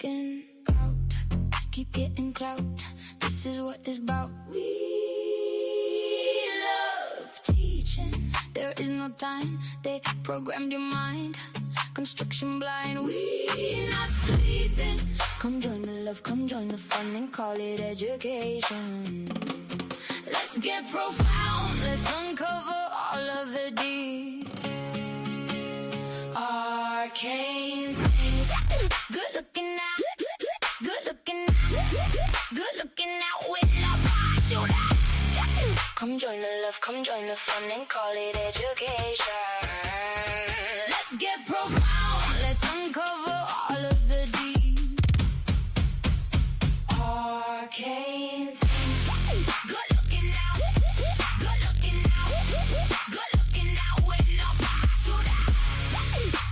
looking out, keep getting clout. This is what it's about. We love teaching. There is no time. They programmed your mind. Construction blind. We not sleeping. Come join the love, come join the fun, and call it education. Let's get profound. Let's uncover all of the deep. Arcane things. Good looking out. Good looking out. Good looking out with no parachute. Come join the love, come join the fun, and call it education. Let's get profound. Let's uncover all of the deep. Arcane things. Good looking out. Good looking out. Good looking out with no parachute.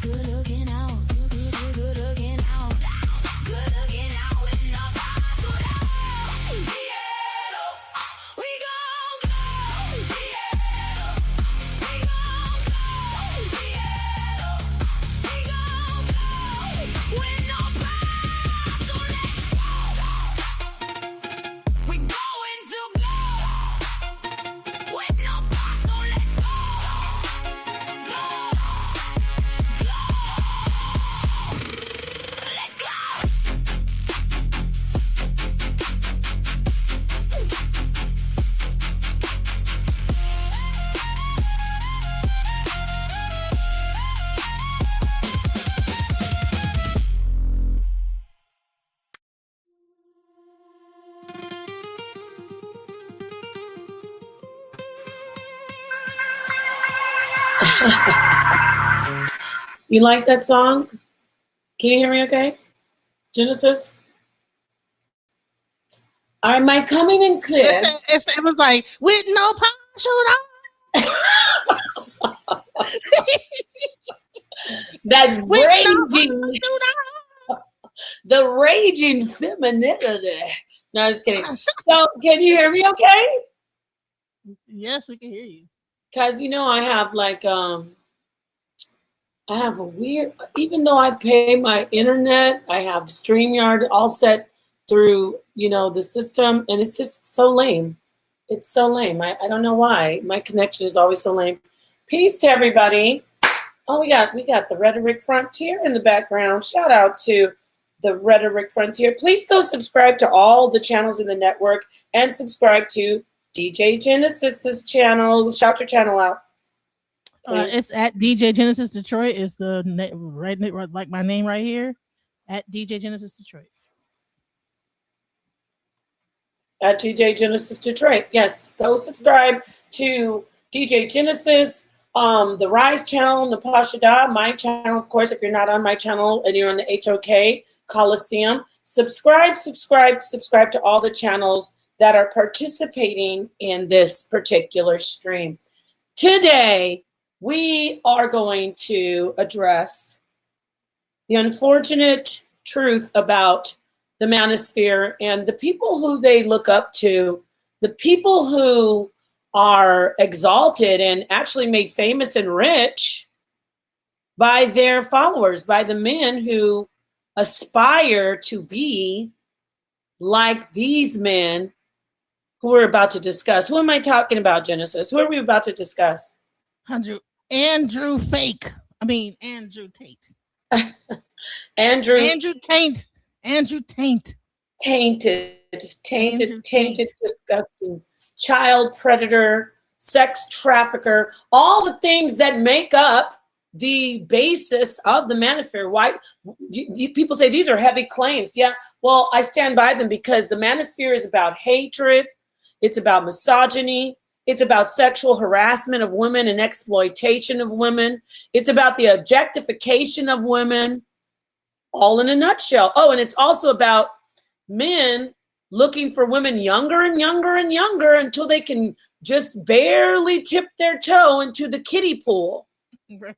Good looking out. Good looking out. Good looking out with no parachute. Diego, we gon' go. Diego, we gon' go. Diego, we gon' go. With no parachute, let's go. We going to go. With no parachute, let's go. Go. Go. Let's go. You like that song? Can you hear me okay? Genesis? Are my coming in clear? It was like, with no parachute That on. With no raging, parachute on. the raging femininity. No, just kidding. So can you hear me okay? Yes, we can hear you. Because, you know, I have like, I have a weird, even though I pay my internet, I have StreamYard all set through, you know, the system, and it's just so lame. It's so lame. I don't know why. My connection is always so lame. Peace to everybody. Oh, we got the Rhetoric Frontier in the background. Shout out to the Rhetoric Frontier. Please go subscribe to all the channels in the network and subscribe to DJ Genesis's channel. Shout your channel out. It's at DJ Genesis Detroit. Is the right like my name right here at DJ Genesis Detroit. At DJ Genesis Detroit. Yes, go subscribe to DJ Genesis, the Rise channel, Napashada, my channel, of course. If you're not on my channel and you're on the HOK Coliseum, subscribe to all the channels that are participating in this particular stream. Today, we are going to address the unfortunate truth about the Manosphere and the people who they look up to, the people who are exalted and actually made famous and rich by their followers, by the men who aspire to be like these men who we're about to discuss. Who am I talking about, Genesis? Who are we about to discuss? Andrew Tate. Andrew Taint. Tainted, disgusting, child predator, sex trafficker, all the things that make up the basis of the Manosphere. Why people say these are heavy claims? Yeah, well, I stand by them because the Manosphere is about hatred, it's about misogyny, it's about sexual harassment of women and exploitation of women, it's about the objectification of women, all in a nutshell. Oh, and it's also about men looking for women younger and younger and younger until they can just barely tip their toe into the kiddie pool. Wow.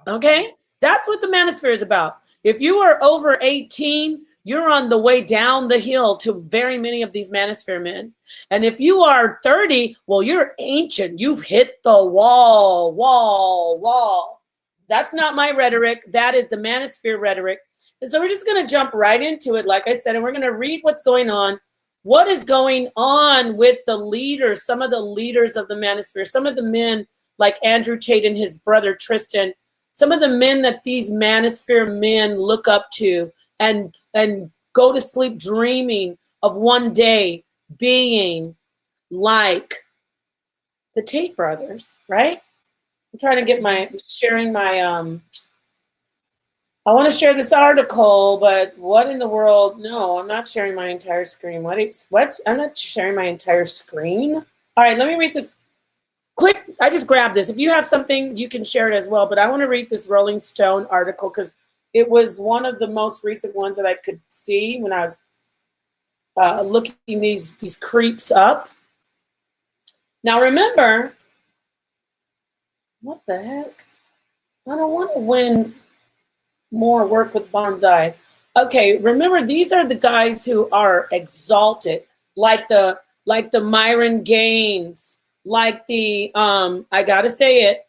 Okay? That's what the Manosphere is about. If you are over 18, you're on the way down the hill to very many of these Manosphere men. And if you are 30, well, you're ancient. You've hit the wall. That's not my rhetoric. That is the Manosphere rhetoric. And so we're just going to jump right into it, like I said, and we're going to read what's going on. What is going on with the leaders, some of the leaders of the Manosphere, some of the men like Andrew Tate and his brother Tristan, some of the men that these Manosphere men look up to and go to sleep dreaming of one day being like the Tate brothers, right? I'm trying to get sharing my, I want to share this article, but what in the world? No, I'm not sharing my entire screen. What? I'm not sharing my entire screen. All right, let me read this quick. I just grabbed this. If you have something, you can share it as well. But I want to read this Rolling Stone article because it was one of the most recent ones that I could see when I was looking these creeps up. Now remember, what the heck? I don't want to win more work with Bonsai. Okay, remember these are the guys who are exalted, like the Myron Gaines, like the I gotta say it.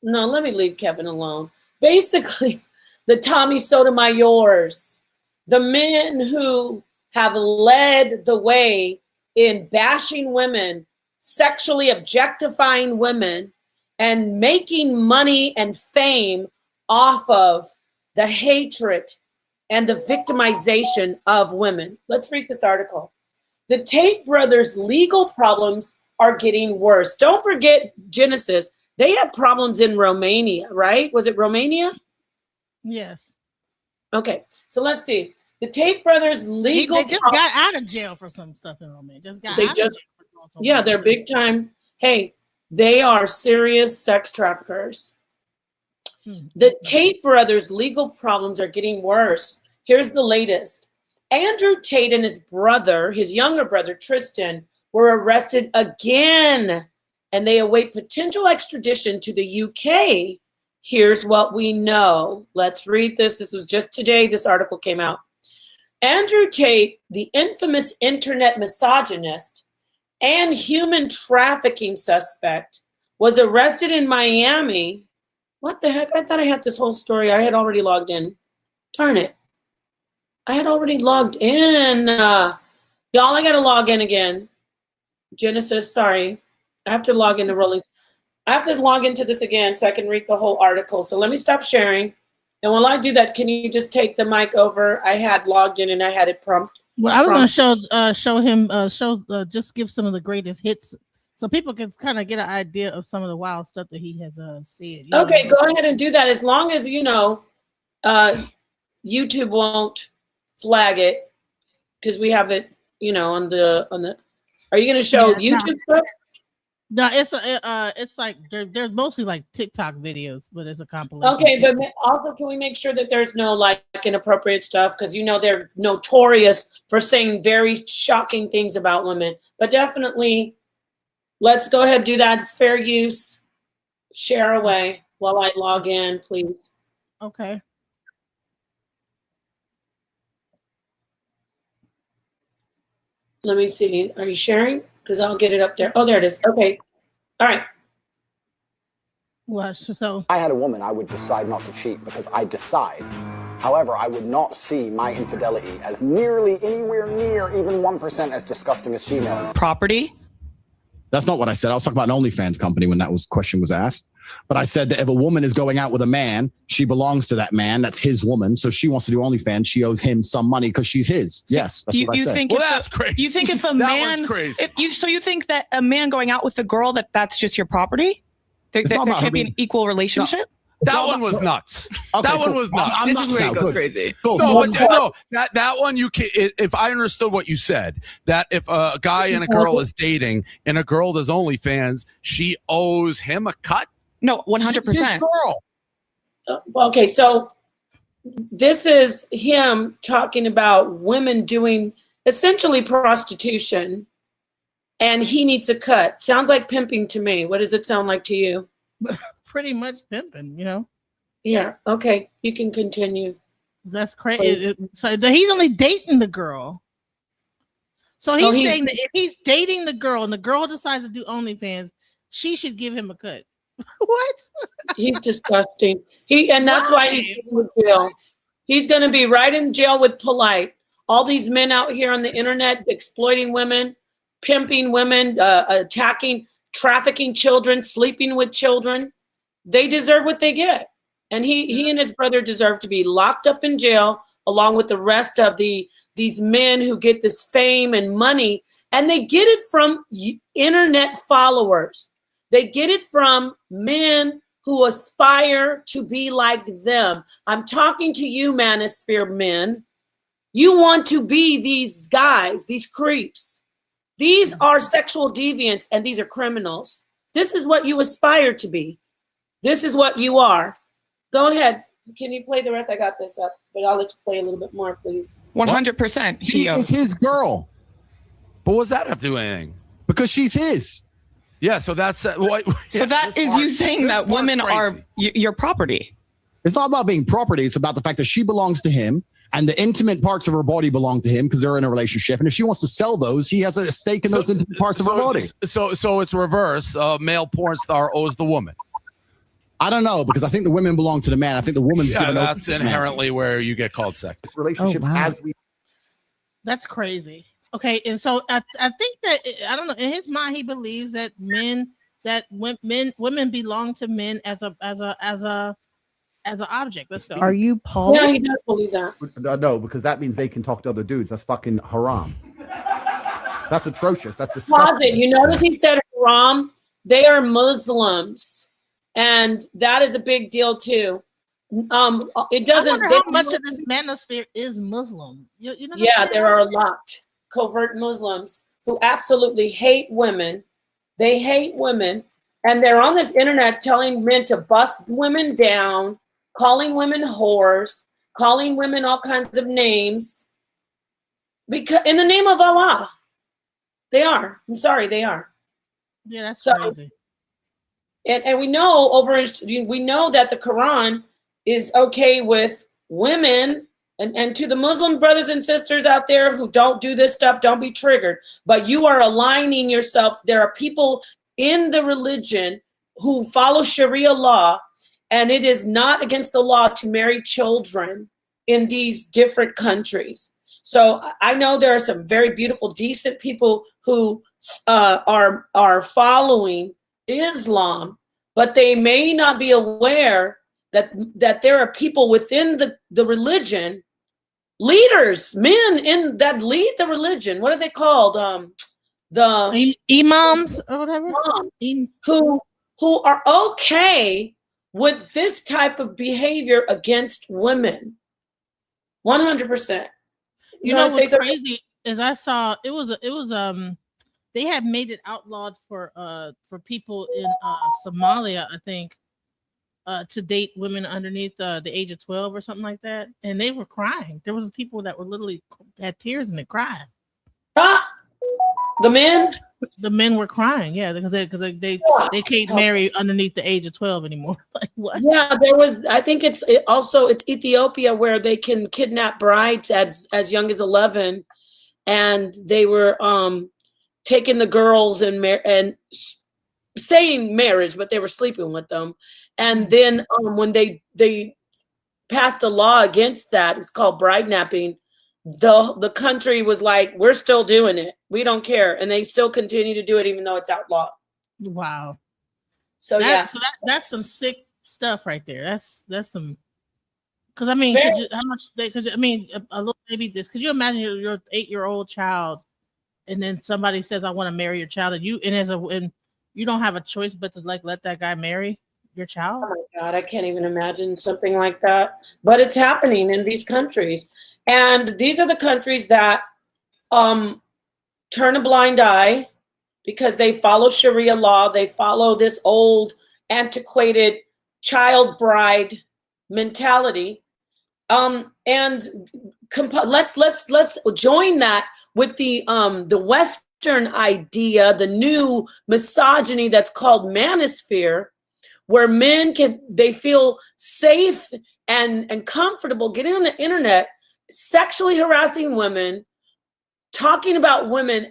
No, let me leave Kevin alone. Basically, the Tommy Sotomayors, the men who have led the way in bashing women, sexually objectifying women, and making money and fame off of the hatred and the victimization of women. Let's read this article. The Tate brothers' legal problems are getting worse. Don't forget Genesis. They had problems in Romania, right? Was it Romania? Yes. Okay, so let's see. The Tate brothers' legal They just got out of jail for some stuff in Romania. Yeah, they're big time. Hey, they are serious sex traffickers. The Tate brothers' legal problems are getting worse. Here's the latest. Andrew Tate and his brother, his younger brother, Tristan, were arrested again, and they await potential extradition to the UK. Here's what we know. Let's read this. This was just today. This article came out. Andrew Tate, the infamous internet misogynist and human trafficking suspect, was arrested in Miami. What the heck? I thought I had this whole story. I had already logged in. Darn it. I had already logged in. Y'all, I got to log in again. Genesis, sorry. I have to log into Rolling. I have to log into this again so I can read the whole article. So let me stop sharing. And while I do that, can you just take the mic over? I had logged in and I had it prompt. Well, I was going to show him, just give some of the greatest hits so people can kind of get an idea of some of the wild stuff that he has said. Okay, go ahead and do that. As long as, YouTube won't flag it because we have it, on the. Are you going to show YouTube stuff? No, it's like they're mostly like TikTok videos, but it's a compilation. Okay, but also can we make sure that there's no like inappropriate stuff because they're notorious for saying very shocking things about women. But definitely, let's go ahead and do that. It's fair use. Share away while I log in, please. Okay. Let me see. Are you sharing? Because I'll get it up there. Oh, there it is. Okay. All right. Well, so I had a woman, I would decide not to cheat because I decide. However, I would not see my infidelity as nearly anywhere near even 1% as disgusting as female. Property? That's not what I said. I was talking about an OnlyFans company when that question was asked. But I said that if a woman is going out with a man, she belongs to that man. That's his woman. So she wants to do OnlyFans. She owes him some money because she's his. Yes, that's what I said. Well, that's crazy. You think if a man, so you think that a man going out with a girl that's just your property? There can't be an equal relationship? That one was nuts. Okay, that one was nuts. This is where it goes crazy. Cool. That one you can. If I understood what you said, that if a guy and a girl is dating and a girl does OnlyFans, she owes him a cut. No, 100%. Okay, so this is him talking about women doing essentially prostitution, and he needs a cut. Sounds like pimping to me. What does it sound like to you? Pretty much pimping, Yeah. Okay, you can continue. That's crazy. So he's only dating the girl. So he's saying that if he's dating the girl and the girl decides to do OnlyFans, she should give him a cut. What? He's disgusting. And that's why he's in jail. He's going to be right in jail with Polite. All these men out here on the internet exploiting women, pimping women, attacking, trafficking children, sleeping with children. They deserve what they get. And he and his brother deserve to be locked up in jail along with the rest of these men who get this fame and money. And they get it from internet followers. They get it from men who aspire to be like them. I'm talking to you, Manosphere men. You want to be these guys, these creeps. These are sexual deviants and these are criminals. This is what you aspire to be. This is what you are. Go ahead. Can you play the rest? I got this up, but I'll let you play a little bit more, please. 100%. She is his girl. But what does that have to do with anything? Because she's his. Yeah, so that's what. So that is you saying that women are your property. It's not about being property. It's about the fact that she belongs to him and the intimate parts of her body belong to him because they're in a relationship. And if she wants to sell those, he has a stake in those intimate parts of her body. So it's reverse. Male porn star owes the woman. I don't know, because I think the women belong to the man. I think the woman's given over. That's inherently where you get called sex. Relationships as we. That's crazy. Okay, and so I think that I don't know. In his mind, he believes that women belong to men as an object. Let's go. Are you Paul? Yeah, he does believe that. No, because that means they can talk to other dudes. That's fucking haram. That's atrocious. That's disgusting. You notice he said haram. They are Muslims, and that is a big deal too. It doesn't. I wonder how much of this manosphere is Muslim. You know yeah, there are a lot. Covert Muslims who absolutely hate women. They hate women, and they're on this internet telling men to bust women down, calling women whores, calling women all kinds of names. Because in the name of Allah, they are. I'm sorry, they are. Yeah, that's crazy. And we know we know that the Quran is okay with women. And to the Muslim brothers and sisters out there who don't do this stuff, don't be triggered. But you are aligning yourself. There are people in the religion who follow Sharia law, and it is not against the law to marry children in these different countries. So I know there are some very beautiful, decent people who are following Islam, but they may not be aware that there are people within the religion, leaders, men that lead the religion. What are they called? The imams or whatever. Who are okay with this type of behavior against women. 100%. You know what's crazy is I saw it was they had made it outlawed for people in Somalia, I think. To date women underneath the age of 12 or something like that, and they were crying. There was people that were literally had tears and they cried. The men were crying, yeah, because they can't marry underneath the age of 12 anymore. Like what? Yeah, there was. I think it's Ethiopia where they can kidnap brides as young as 11, and they were taking the girls and saying marriage, but they were sleeping with them. And then when they passed a law against that, it's called bride napping. The country was like, we're still doing it. We don't care. And they still continue to do it, even though it's outlawed. Wow. So that's some sick stuff right there. That's some, because I mean, how much because I mean, a little baby this, could you imagine your 8-year-old child and then somebody says, I want to marry your child, and you don't have a choice but to like let that guy marry your child? Oh my God, I can't even imagine something like that. But it's happening in these countries. And these are the countries that turn a blind eye because they follow Sharia law. They follow this old, antiquated child bride mentality. Let's join that with the Western idea, the new misogyny that's called manosphere, where men they feel safe and comfortable getting on the internet, sexually harassing women, talking about women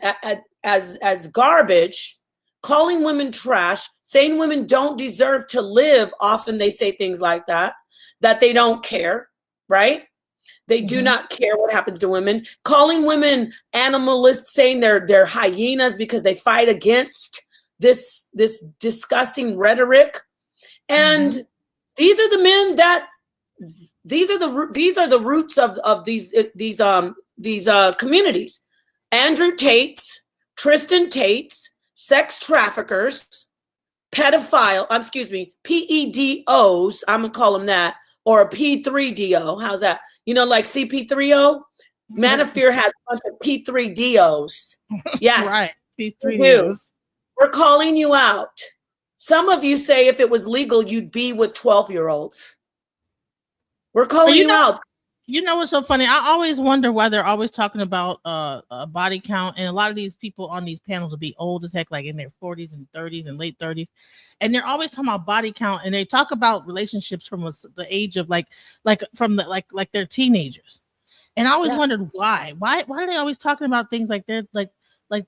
as garbage, calling women trash, saying women don't deserve to live. Often they say things like that they don't care, right? They do not care what happens to women. Calling women animalists, saying they're hyenas because they fight against this disgusting rhetoric. And these are the men that these are the roots of these communities. Andrew Tate's, Tristan Tate's, sex traffickers, PEDOs, I'm gonna call them that, or a P3DO. How's that? Like CP3O? Manosphere has a bunch of P3DOs. Yes. Right. P3DOs. We're calling you out. Some of you say if it was legal, you'd be with 12-year-olds. We're calling you out. You know what's so funny? I always wonder why they're always talking about body count, and a lot of these people on these panels will be old as heck, like in their 40s and 30s and late 30s, and they're always talking about body count, and they talk about relationships from the age of like they're teenagers, and I always wondered why are they always talking about things like they're like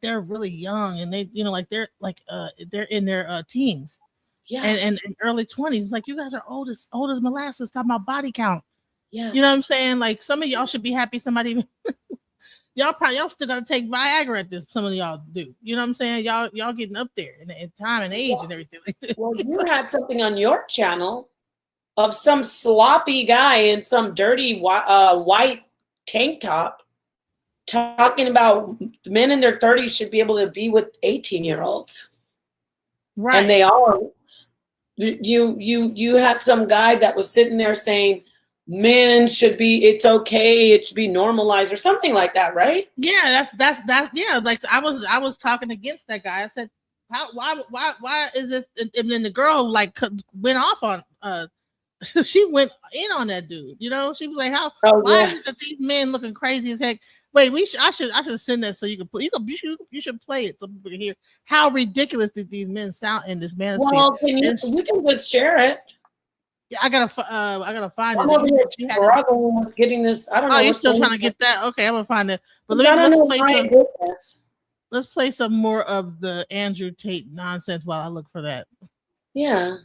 they're really young, and they they're in their teens, and early 20s. It's like, you guys are old as molasses talking about body count. Yes. You know what I'm saying? Like, some of y'all should be happy somebody y'all still gotta take Viagra at this. Some of y'all do. You know what I'm saying? Y'all getting up there in time and age and everything like that. Well, you had something on your channel of some sloppy guy in some dirty white tank top talking about men in their 30s should be able to be with 18-year-olds. Right. And they are. You had some guy that was sitting there saying men should be, it's okay, it should be normalized or something like that, right? Yeah, that's yeah. Like, I was talking against that guy. I said, why is this? And then the girl went off on she went in on that dude. She was like, why is it that these men looking crazy as heck? Wait, I should send that so you should play it so people can hear how ridiculous did these men sound in this Manosphere. Well, you can just share it. Yeah, I gotta find I'm it. over here struggling with getting this. I don't know. Oh, you're still trying to get that? Okay, I'm gonna find it. But let's play some more of the Andrew Tate nonsense while I look for that. Yeah.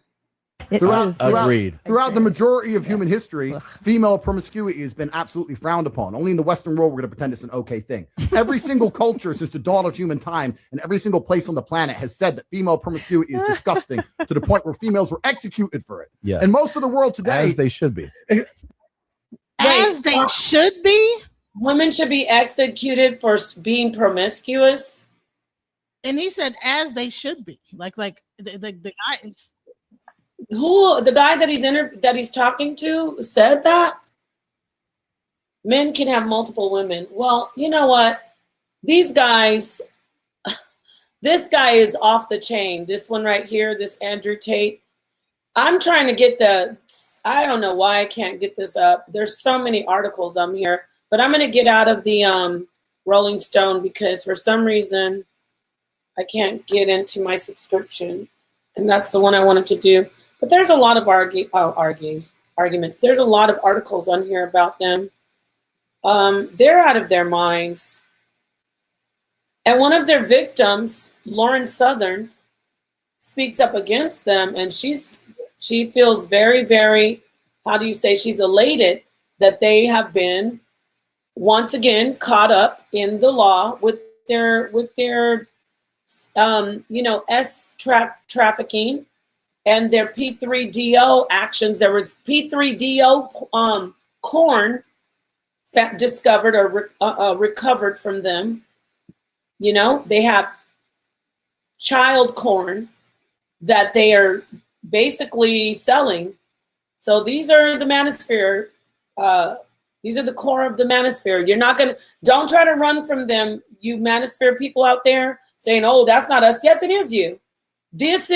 Throughout the majority of human history, female promiscuity has been absolutely frowned upon. Only in the Western world we're going to pretend it's an okay thing. Every single culture since the dawn of human time and every single place on the planet has said that female promiscuity is disgusting to the point where females were executed for it. Yeah. And most of the world today, as they should be. As they should be. Women should be executed for being promiscuous. And he said, as they should be. Like the guy is. The guy that he's talking to said that men can have multiple women. Well, you know what? These guys, this guy is off the chain. This one right here, this Andrew Tate. I'm trying to get I don't know why I can't get this up. There's so many articles on here, but I'm going to get out of the Rolling Stone because for some reason I can't get into my subscription, and that's the one I wanted to do. But there's a lot of arguments. There's a lot of articles on here about them. They're out of their minds. And one of their victims, Lauren Southern, speaks up against them, and she feels very, very, how do you say, she's elated that they have been once again caught up in the law with their trafficking. And their P3DO actions. There was P3DO corn discovered or recovered from them. They have child corn that they are basically selling. So these are the Manosphere. These are the core of the Manosphere. Don't try to run from them, you Manosphere people out there saying, oh, that's not us. Yes, it is you. This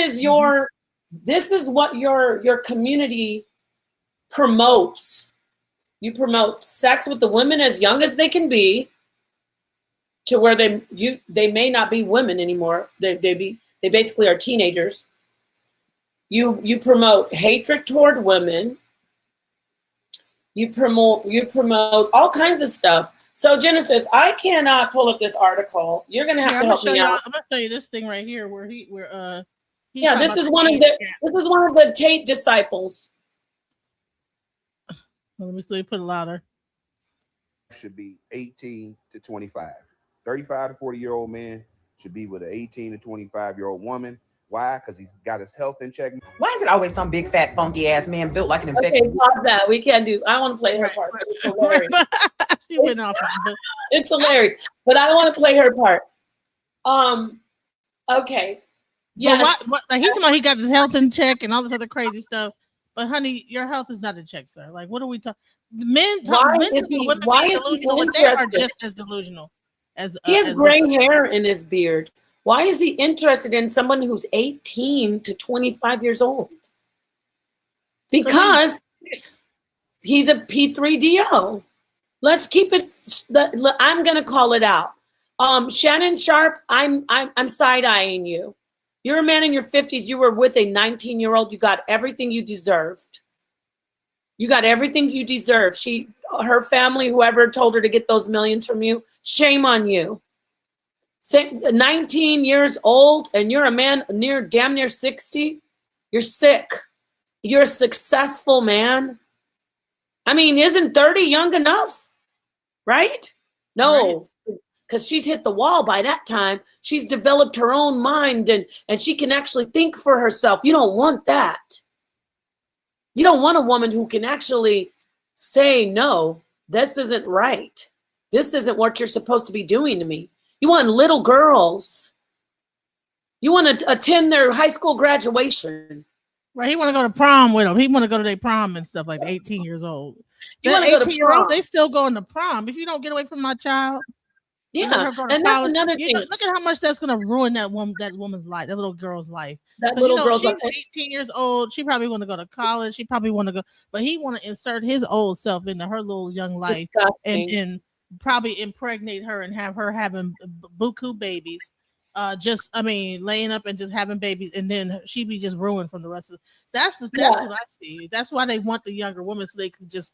is what your community promotes. You promote sex with the women as young as they can be, to where they may not be women anymore. They basically are teenagers. You promote hatred toward women. You promote all kinds of stuff. So Genesis, I cannot pull up this article. You're gonna have to help me out. I'm gonna show you this thing right here where this is one of the Tate disciples. Well, let me put it louder. should be 18 to 25. 35 to 40-year-old man should be with an 18 to 25-year-old woman. Why? Because he's got his health in check. Why is it always some big fat funky ass man built like an infected? Okay, pause that. We can't do. I want to play her part. It's hilarious. She went off. It's hilarious, but I want to play her part. Okay. Yes. Like he's talking about he got his health in check and all this other crazy stuff. But honey, your health is not in check, sir. Like, what are we talking? Men talk. Why is he delusional? But they are just as delusional as. He has gray hair in his beard. Why is he interested in someone who's 18 to 25 years old? Because he's a P3DO. Let's keep it. I'm gonna call it out. Shannon Sharp, I'm side-eyeing you. You're a man in your 50s. You were with a 19-year-old. You got everything you deserved. You got everything you deserve. Her family, whoever told her to get those millions from you, shame on you. 19 years old, and you're a man damn near 60. You're sick. You're a successful man. I mean, isn't 30 young enough? Right? No. Because she's hit the wall by that time. She's developed her own mind and she can actually think for herself. You don't want that. You don't want a woman who can actually say, no, this isn't right. This isn't what you're supposed to be doing to me. You want little girls. You want to attend their high school graduation. Right, he want to go to prom with them. He want to go to their prom and stuff like 18 years old. You want to go to 18-year-old, they still going to prom. If you don't get away from my child. Yeah, and that's another thing. Look at how much that's going to ruin that woman's life, that little girl's life. That little girl's she's life. 18 years old. She probably want to go to college. She probably want to go, but he want to insert his old self into her little young life and probably impregnate her and have her having buku babies. Laying up and just having babies, and then she be just ruined from the rest of. That's what I see. That's why they want the younger woman so they can just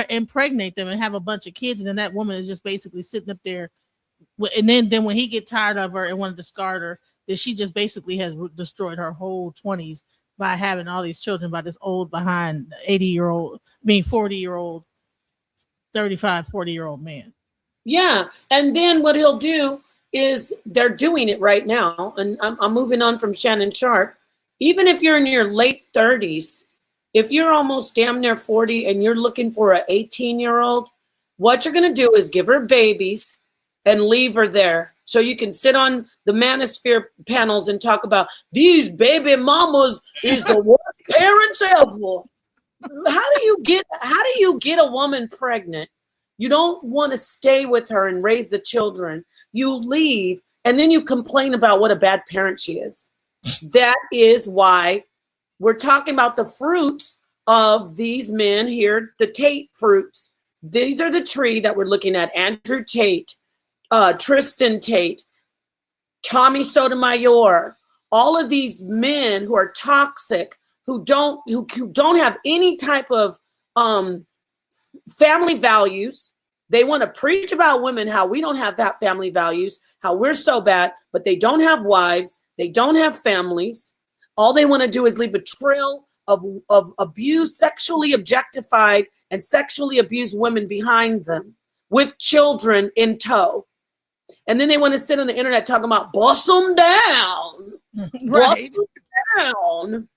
impregnate them and have a bunch of kids, and then that woman is just basically sitting up there. And then when he get tired of her and wanted to discard her, then she just basically has destroyed her whole 20s by having all these children by this old behind 40-year-old, 35, 40-year-old man. Yeah. And then what he'll do is they're doing it right now. And I'm moving on from Shannon Sharp. Even if you're in your late 30s, if you're almost damn near 40 and you're looking for an 18-year-old, what you're going to do is give her babies and leave her there so you can sit on the Manosphere panels and talk about these baby mamas is the worst parents ever. How do you get a woman pregnant? You don't want to stay with her and raise the children. You leave and then you complain about what a bad parent she is. That is why we're talking about the fruits of these men here, the Tate fruits. These are the tree that we're looking at. Andrew Tate, Tristan Tate, Tommy Sotomayor, all of these men who are toxic, who don't have any type of family values. They want to preach about women, how we don't have that family values, how we're so bad, but they don't have wives, they don't have families. All they want to do is leave a trail of abuse, sexually objectified and sexually abused women behind them with children in tow. And then they want to sit on the internet talking about bust them down. Right. Bust them down.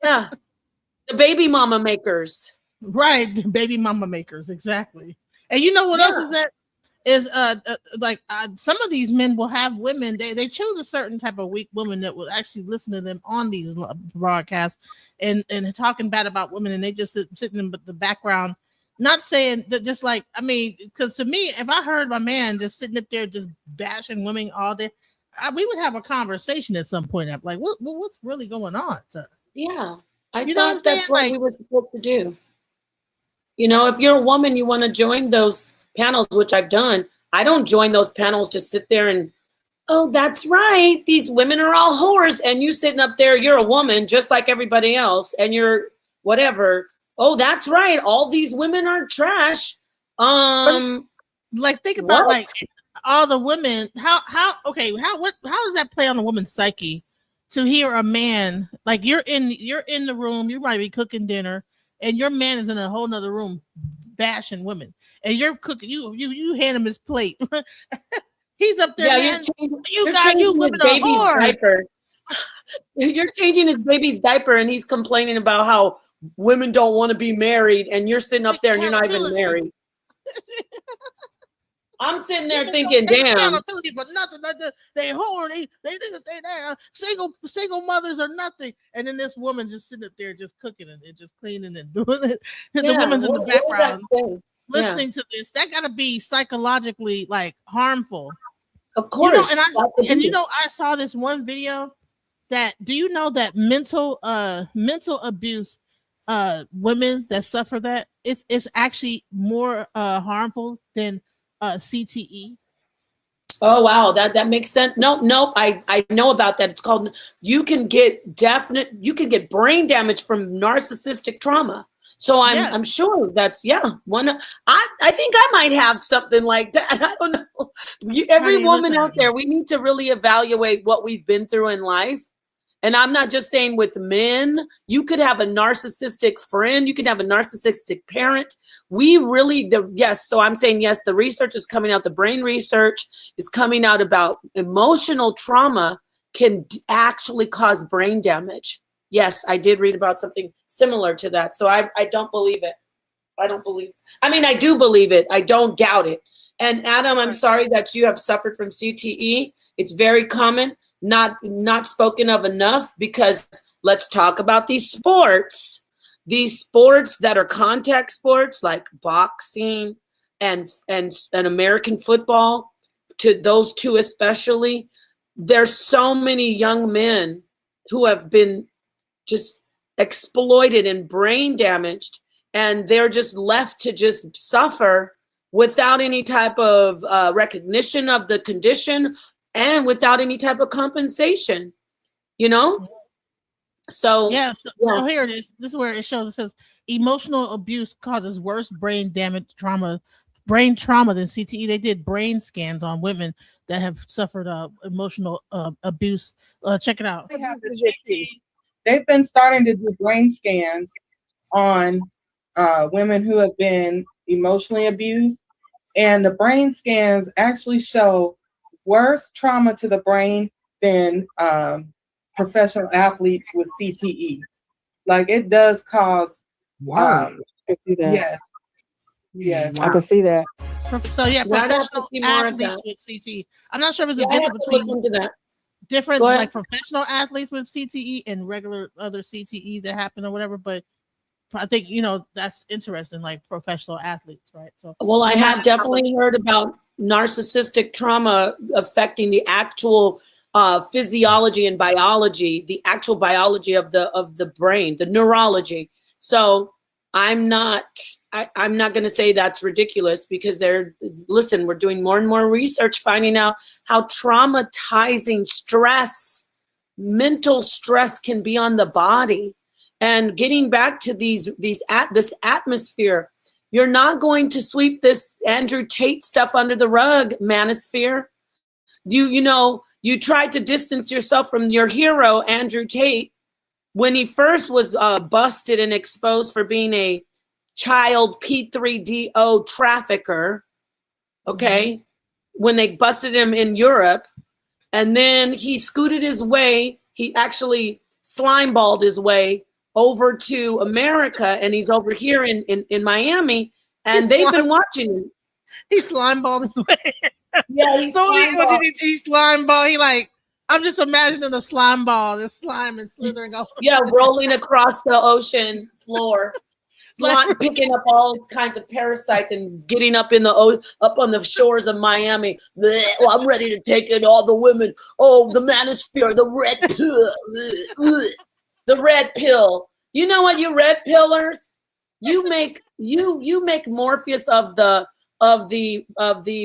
Yeah. The baby mama makers. Right. The baby mama makers. Exactly. And you know what else is that? Is some of these men will have women, they choose a certain type of weak woman that will actually listen to them on these broadcasts and talking bad about women, and they just sit in the background. Not saying that, just like, I mean, because to me, if I heard my man just sitting up there just bashing women all day, we would have a conversation at some point. I'm like, what's really going on, sir? Yeah, I thought that's what we were supposed to do. You know, if you're a woman, you want to join those panels, which I've done. I don't join those panels to sit there and, oh, that's right, these women are all whores, and you sitting up there, you're a woman just like everybody else, and you're whatever. Oh, that's right. All these women are trash. Like, think about like all the women. How does that play on a woman's psyche to hear a man, like you're in the room, you might be cooking dinner, and your man is in a whole nother room bashing women, and you're cooking. You hand him his plate. He's up there. Yeah, Man, you women are whores. Diaper. You're changing his baby's diaper, and he's complaining about how women don't want to be married, and you're sitting up there and you're not even married. I'm sitting there thinking, damn. Accountability for nothing. They whore. They single mothers are nothing. And then this woman just sitting up there, just cooking and just cleaning and doing it. And the woman's in the background listening to this. That got to be psychologically like harmful. Of course. I saw this one video that. Do you know that mental abuse, women that suffer that it's actually more harmful than CTE. Oh wow, that makes sense. Nope. I know about that. It's called. You can get brain damage from narcissistic trauma. So I'm sure that's one. I think I might have something like that. I don't know. Every woman out there, we need to really evaluate what we've been through in life. And I'm not just saying with men. You could have a narcissistic friend. You could have a narcissistic parent. So I'm saying yes, the research is coming out. The brain research is coming out about emotional trauma can actually cause brain damage. Yes, I did read about something similar to that. So I don't believe it. I do believe it. I don't doubt it. And Adam, I'm sorry that you have suffered from CTE. It's very common. Not spoken of enough, because let's talk about these sports that are contact sports like boxing and American football, to those two especially. There's so many young men who have been just exploited and brain damaged, and they're just left to just suffer without any type of recognition of the condition and without any type of compensation, So so here it is. This is where it shows. It says emotional abuse causes worse brain trauma than CTE. They did brain scans on women that have suffered emotional abuse. Check it out. They've been starting to do brain scans on women who have been emotionally abused, and the brain scans actually show worse trauma to the brain than professional athletes with CTE. Like, it does cause. Wow. I can see that. Yes. Wow. I can see that. So professional athletes with CTE. I'm not sure if there's a difference between like professional athletes with CTE and regular other CTE that happen or whatever, but I think that's interesting, like professional athletes, right? So I have definitely heard about narcissistic trauma affecting the actual physiology and biology, the actual biology of the brain, the neurology. So I'm not going to say that's ridiculous, because we're doing more and more research finding out how traumatizing mental stress can be on the body. And getting back to this atmosphere, you're not going to sweep this Andrew Tate stuff under the rug, Manosphere. You tried to distance yourself from your hero, Andrew Tate, when he first was busted and exposed for being a child P3DO trafficker. Okay. When they busted him in Europe, and then he scooted his way. He actually slimeballed his way over to America, and he's over here in Miami, and they've been watching him. He slimeballed his way. Yeah, he slimeball. He like, I'm just imagining a slime ball, just slime and slithering over. Yeah, rolling across the ocean floor, picking up all kinds of parasites and getting up on the shores of Miami. I'm ready to take in all the women. Oh, the Manosphere, the red pill. The red pill. You know what, you red pillers? You make Morpheus of the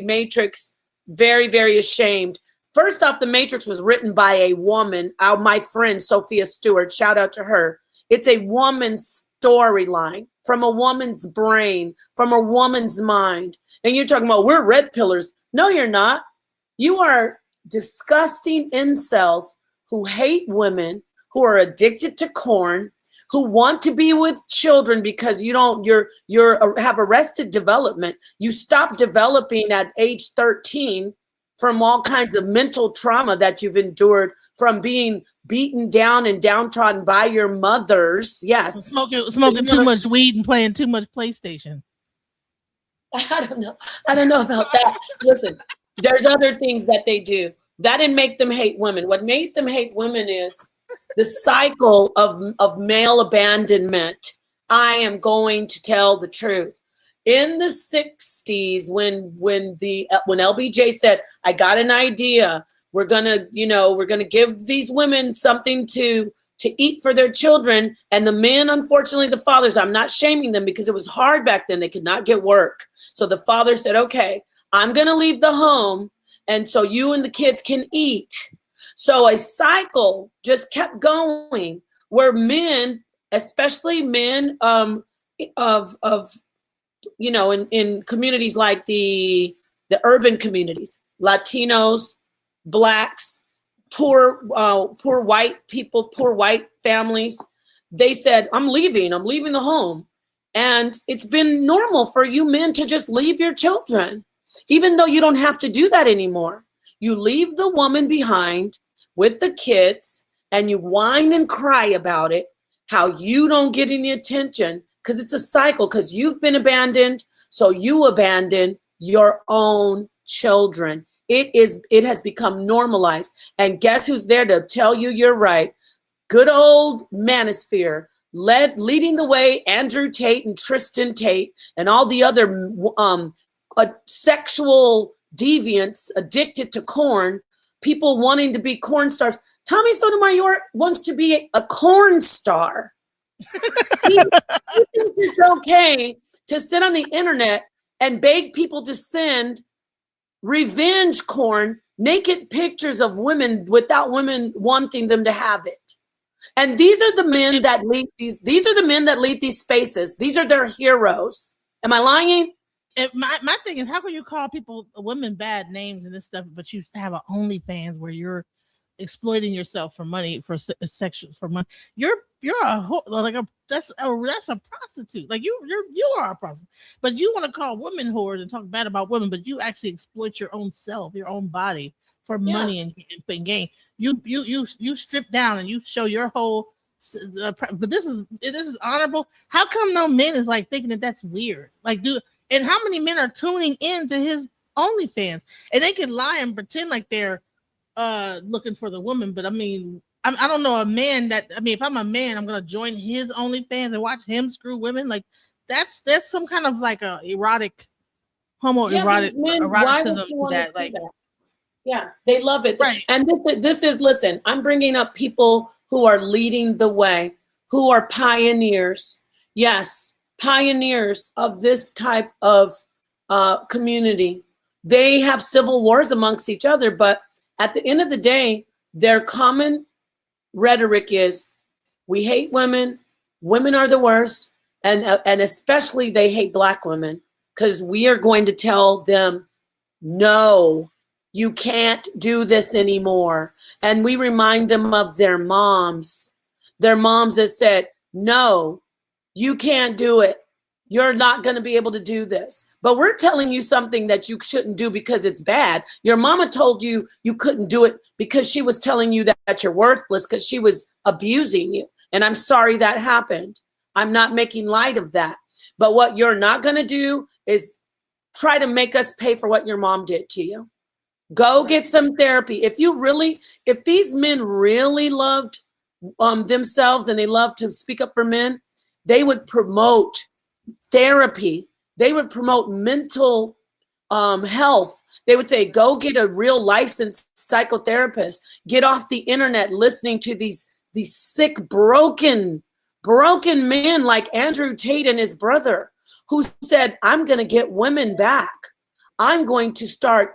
Matrix very, very ashamed. First off, the Matrix was written by a woman, my friend Sophia Stewart. Shout out to her. It's a woman's storyline from a woman's brain, from a woman's mind. And you're talking about we're red pillars. No, you're not. You are disgusting incels who hate women, who are addicted to corn, who want to be with children because you're have arrested development. You stop developing at age 13 from all kinds of mental trauma that you've endured from being beaten down and downtrodden by your mothers. Yes. Smoking too much weed and playing too much PlayStation. I don't know about that. Listen, there's other things that they do. That didn't make them hate women. What made them hate women is the cycle of male abandonment. I am going to tell the truth. In the 60s, when LBJ said, I got an idea, we're gonna give these women something to eat for their children, and the men, unfortunately, the fathers, I'm not shaming them because it was hard back then, they could not get work. So the father said, okay, I'm gonna leave the home, and so you and the kids can eat. So a cycle just kept going where men, especially men in communities like the urban communities, Latinos, Blacks, poor white people, poor white families, they said, I'm leaving the home. And it's been normal for you men to just leave your children, even though you don't have to do that anymore. You leave the woman behind with the kids and you whine and cry about it, how you don't get any attention, because it's a cycle, because you've been abandoned, so you abandon your own children. It has become normalized. And guess who's there to tell you you're right? Good old Manosphere, leading the way, Andrew Tate and Tristan Tate and all the other sexual deviants addicted to corn, people wanting to be corn stars. Tommy Sotomayor wants to be a corn star. He thinks it's okay to sit on the internet and beg people to send revenge corn, naked pictures of women without women wanting them to have it. And these are the men that lead these are the men that lead these spaces. These are their heroes. Am I lying? My thing is, how can you call women bad names and this stuff, but you have an OnlyFans where you're exploiting yourself for money, for money? You're that's a prostitute. Like you are a prostitute, but you want to call women whores and talk bad about women, but you actually exploit your own self, your own body for money and gain. You strip down and you show your whole. But this is honorable. How come no men is like thinking that that's weird? And how many men are tuning into his OnlyFans? And they can lie and pretend like they're looking for the woman, but I mean, I don't know a man that, I mean, if I'm a man, I'm gonna join his OnlyFans and watch him screw women. Like there's some kind of like a erotic, eroticism to that. Like, yeah, they love it. Right. And this is listen, I'm bringing up people who are leading the way, who are pioneers. Yes, pioneers of this type of community. They have civil wars amongst each other, but at the end of the day, their common rhetoric is, we hate women, women are the worst, and especially they hate Black women, because we are going to tell them, no, you can't do this anymore. And we remind them of their moms that said, no, you can't do it. You're not going to be able to do this. But we're telling you something that you shouldn't do because it's bad. Your mama told you you couldn't do it because she was telling you that you're worthless, because she was abusing you. And I'm sorry that happened. I'm not making light of that. But what you're not going to do is try to make us pay for what your mom did to you. Go get some therapy. If these men really loved themselves and they love to speak up for men, they would promote therapy. They would promote mental health. They would say, go get a real licensed psychotherapist. Get off the internet listening to these sick, broken men like Andrew Tate and his brother, who said, I'm going to get women back. I'm going to start,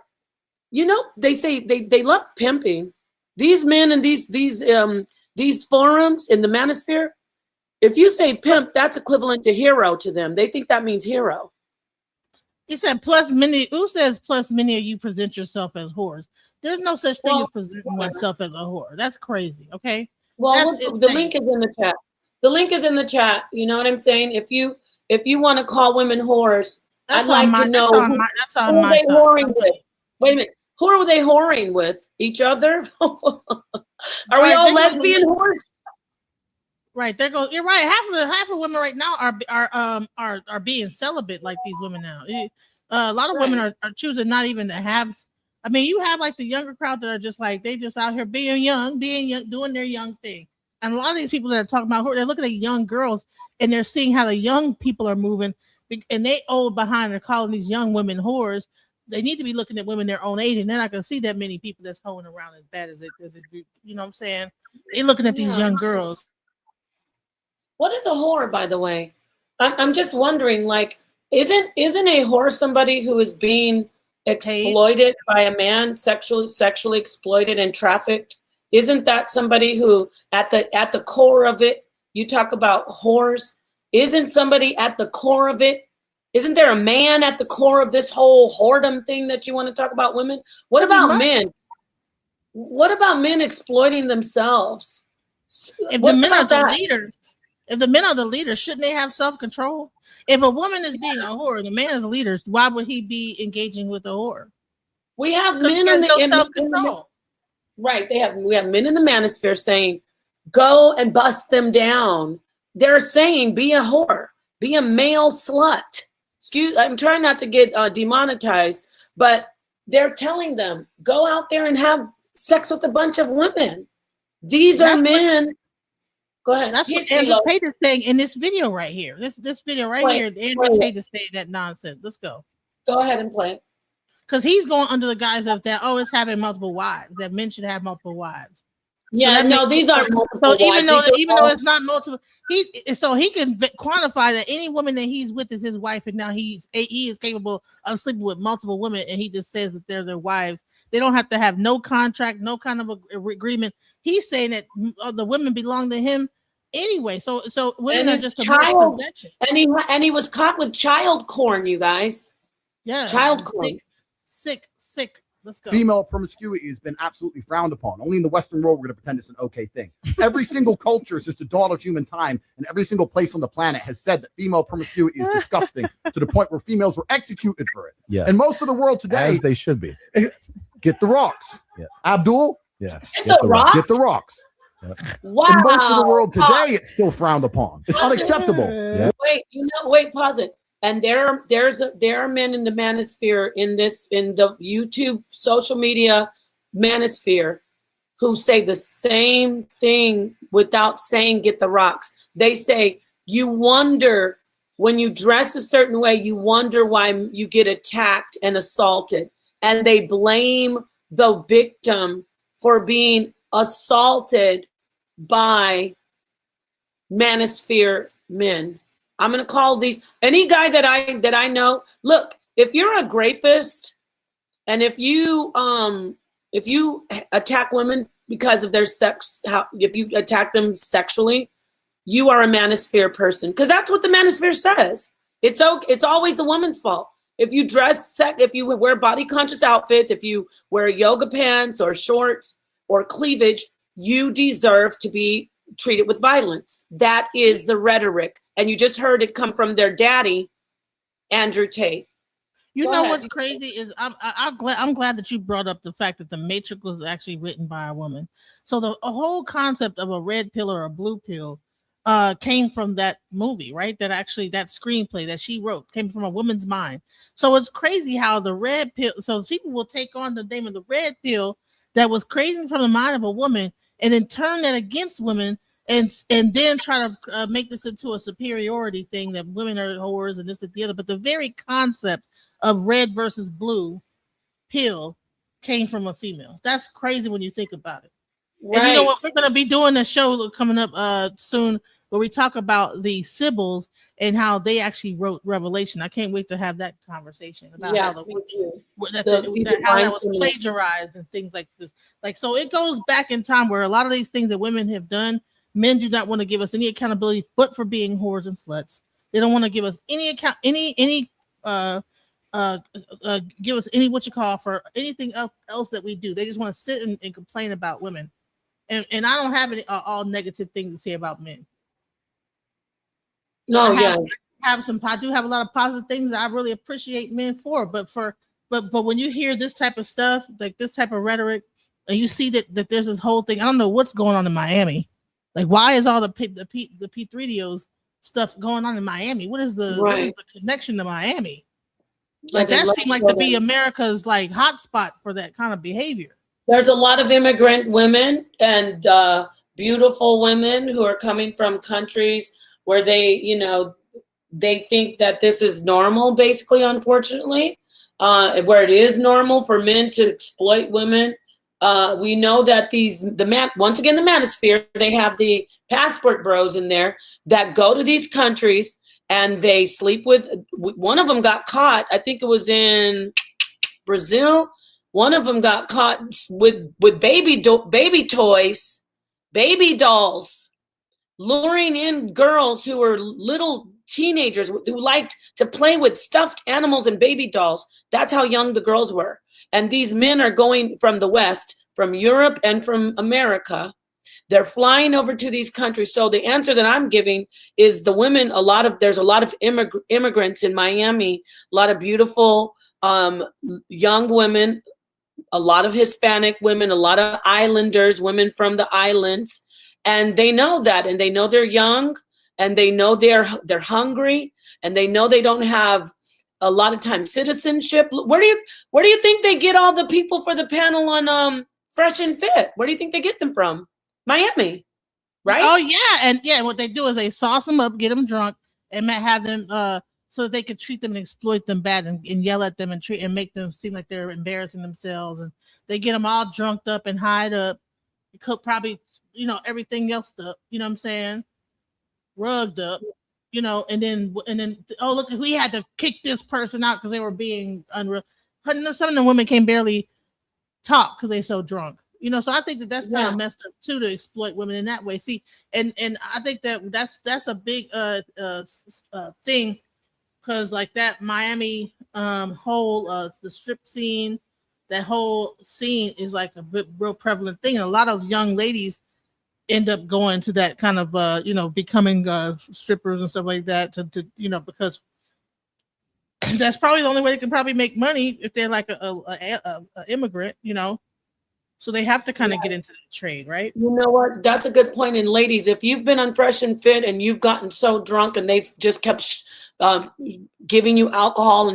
they say they love pimping. These men and these forums in the Manosphere, if you say pimp, that's equivalent to hero to them. They think that means hero. He said, who says plus many of you present yourself as whores? There's no such thing as presenting oneself as a whore. That's crazy, okay? Well, the link is in the chat. The link is in the chat. You know what I'm saying? If you want to call women whores, I'd like to know who they whoring with. Wait a minute. Who are they whoring with? Each other? Are we all lesbian whores? Right, there goes. You're right. Half of women right now are being celibate like these women now. A lot of women are choosing not even to have. I mean, you have like the younger crowd that are just like they just out here being young, doing their young thing. And a lot of these people that are talking about, they're looking at young girls and they're seeing how the young people are moving, and they old behind. They're calling these young women whores. They need to be looking at women their own age, and they're not going to see that many people that's hoeing around as bad as it. You know what I'm saying? They're looking at these young girls. What is a whore, by the way? I'm just wondering, like, isn't a whore somebody who is being exploited by a man, sexually exploited and trafficked? Isn't that somebody who, at the core of it, you talk about whores? Isn't somebody at the core of it? Isn't there a man at the core of this whole whoredom thing that you want to talk about women? What about men? What about men exploiting themselves? If the men are the leaders. If the men are the leaders, shouldn't they have self-control? If a woman is being a whore and a man is a leader, why would he be engaging with a whore? We have men in the right. We have men in the manosphere saying, "Go and bust them down." They're saying, "Be a whore, be a male slut." I'm trying not to get demonetized, but they're telling them, "Go out there and have sex with a bunch of women." These are men. Go ahead. That's what Andrew Tate is saying in this video right here. This video right here, Andrew Tate is saying that nonsense. Let's go. Go ahead and play it. Because he's going under the guise of that, it's having multiple wives, that men should have multiple wives. Yeah, so these aren't multiple wives. Even though it's not multiple, he can quantify that any woman that he's with is his wife, and now he is capable of sleeping with multiple women, and he just says that they're their wives. They don't have to have no contract, no kind of agreement. He's saying that the women belong to him anyway. So women are just a child, and he was caught with child corn, you guys. Yeah, child corn. Sick. Let's go. Female promiscuity has been absolutely frowned upon. Only in the Western world we're going to pretend it's an okay thing. Every single culture since the dawn of human time, and every single place on the planet has said that female promiscuity is disgusting to the point where females were executed for it. Yeah. And most of the world today, as they should be. Get the rocks. Yeah. Abdul. Yeah. Get the rocks. Get the rocks. Yep. Wow. In most of the world today, it's still frowned upon. It's unacceptable. Yeah. Wait, pause it. And there are men in the manosphere in the YouTube social media manosphere who say the same thing without saying get the rocks. They say you wonder when you dress a certain way, you wonder why you get attacked and assaulted. And they blame the victim for being assaulted by manosphere men. I'm going to call these any guy that I know. Look, if you're a rapist and if you attack women because of their sex, if you attack them sexually, you are a manosphere person, because that's what the manosphere says. It's always the woman's fault. If you if you wear body conscious outfits, if you wear yoga pants or shorts or cleavage, you deserve to be treated with violence. That is the rhetoric. And you just heard it come from their daddy, Andrew Tate. You know what's crazy is I'm glad that you brought up the fact that The Matrix was actually written by a woman. So the whole concept of a red pill or a blue pill came from that movie, right? That screenplay that she wrote came from a woman's mind. So it's crazy how the red pill. So people will take on the name of the red pill that was created from the mind of a woman, and then turn that against women. And then try to make this into a superiority thing that women are whores and this and the other. But the very concept of red versus blue pill came from a female. That's crazy when you think about it. Right. And you know what? We're going to be doing a show coming up soon where we talk about the Sibyls and how they actually wrote Revelation. I can't wait to have that conversation about how that was plagiarized and things like this. Like, so it goes back in time where a lot of these things that women have done, men do not want to give us any accountability but for being whores and sluts. They don't want to give us any give us any for anything else that we do. They just want to sit and complain about women. And I don't have any all negative things to say about men. No, I do have a lot of positive things that I really appreciate men for, but when you hear this type of stuff, like this type of rhetoric, and you see that there's this whole thing, I don't know what's going on in Miami. Like, why is all the P3DOs stuff going on in Miami? What is the connection to Miami? Like, that seemed like to be America's like hotspot for that kind of behavior. There's a lot of immigrant women and beautiful women who are coming from countries where they think that this is normal, basically, unfortunately, where it is normal for men to exploit women. We know that once again, the Manosphere, they have the passport bros in there that go to these countries and they sleep with. One of them got caught. I think it was in Brazil. One of them got caught with baby toys, baby dolls, luring in girls who were little teenagers who liked to play with stuffed animals and baby dolls. That's how young the girls were. And these men are going from the West, from Europe and from America. They're flying over to these countries. So the answer that I'm giving is the women, there's a lot of immigrants in Miami, a lot of beautiful young women, a lot of Hispanic women, a lot of islanders, women from the islands. And they know that, and they know they're young, and they know they're hungry, and they know they don't have a lot of time citizenship. Where do you think they get all the people for the panel on Fresh and Fit? Where do you think they get them from? Miami, right? Oh yeah, and what they do is they sauce them up, get them drunk, and have them so that they could treat them and exploit them bad and yell at them and make them seem like they're embarrassing themselves. And they get them all drunked up and hied up, probably everything else up. You know what I'm saying? Rugged up. And then oh look, we had to kick this person out because they were being unreal. Some of the women can barely talk because they're so drunk. So I think that's kind of messed up too, to exploit women in that way. See, and I think that's a big thing, because like that Miami whole the strip scene, that whole scene is like a real prevalent thing. And a lot of young ladies end up going to that kind of becoming strippers and stuff like that to because that's probably the only way they can probably make money if they're like a immigrant, so they have to kind of get into the trade, right? You know what? That's a good point. And ladies, if you've been on Fresh and Fit and you've gotten so drunk and they've just kept giving you alcohol,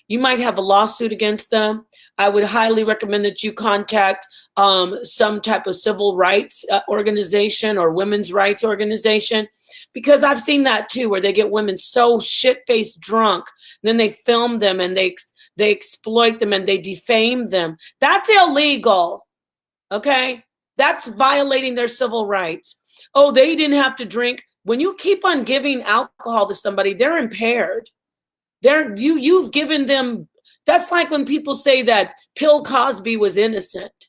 you might have a lawsuit against them. I would highly recommend that you contact some type of civil rights organization or women's rights organization, because I've seen that too, where they get women so shit-faced drunk, and then they film them and they exploit them and they defame them. That's illegal, okay? That's violating their civil rights. Oh, they didn't have to drink. When you keep on giving alcohol to somebody, they're impaired. You've given them. That's like when people say that Bill Cosby was innocent.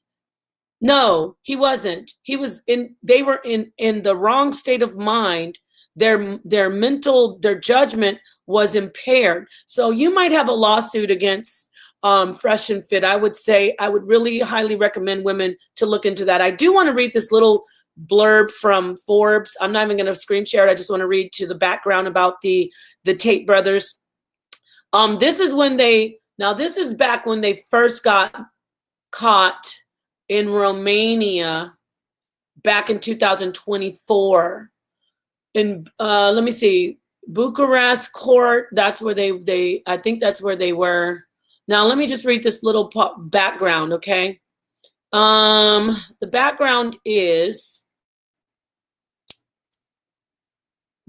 No, he wasn't. They were in the wrong state of mind. Their judgment was impaired. So you might have a lawsuit against Fresh and Fit. I would really highly recommend women to look into that. I do want to read this little blurb from Forbes. I'm not even going to screen share it. I just want to read to the background about the Tate brothers. This is back when they first got caught in Romania back in 2024. In let me see, Bucharest court. That's where I think that's where they were. Now let me just read this little background, okay? The background is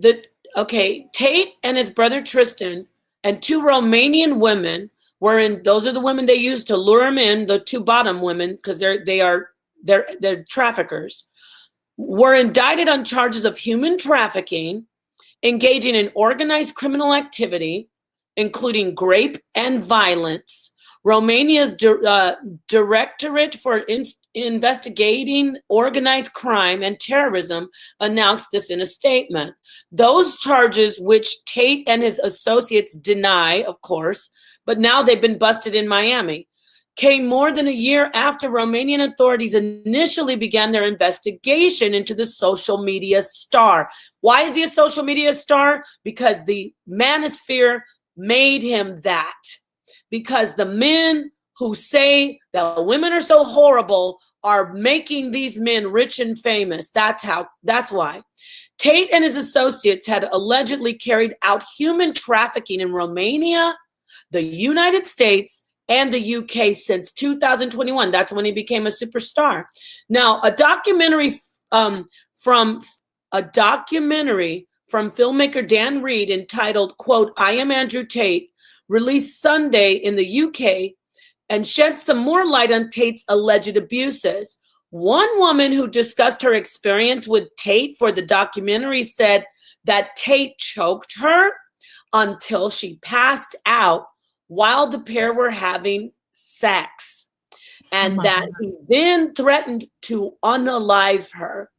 Tate and his brother Tristan and two Romanian women those are the women they used to lure him in, the two bottom women, because they're traffickers, were indicted on charges of human trafficking, engaging in organized criminal activity, including rape and violence. Romania's Directorate for Investigating Organized Crime and Terrorism announced this in a statement. Those charges, which Tate and his associates deny, of course, but now they've been busted in Miami. came more than a year after Romanian authorities initially began their investigation into the social media star. Why is he a social media star? Because the Manosphere made him that. Because the men who say that women are so horrible are making these men rich and famous. That's why. Tate and his associates had allegedly carried out human trafficking in Romania, the United States, and the UK since 2021. That's when he became a superstar. Now, a documentary from filmmaker Dan Reed entitled, quote, I Am Andrew Tate, released Sunday in the UK and shed some more light on Tate's alleged abuses. One woman who discussed her experience with Tate for the documentary said that Tate choked her until she passed out while the pair were having sex, and that he then threatened to unalive her.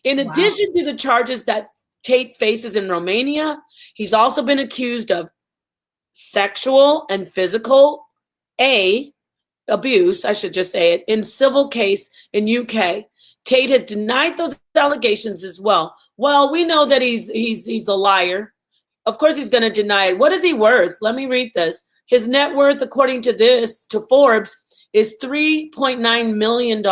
In addition to the charges that Tate faces in Romania, he's also been accused of sexual and physical abuse, I should just say it, in civil case in UK. Tate has denied those allegations as well. Well, we know that he's a liar. Of course he's going to deny it. What is he worth? Let me read this. His net worth, according to Forbes, is $3.9 million.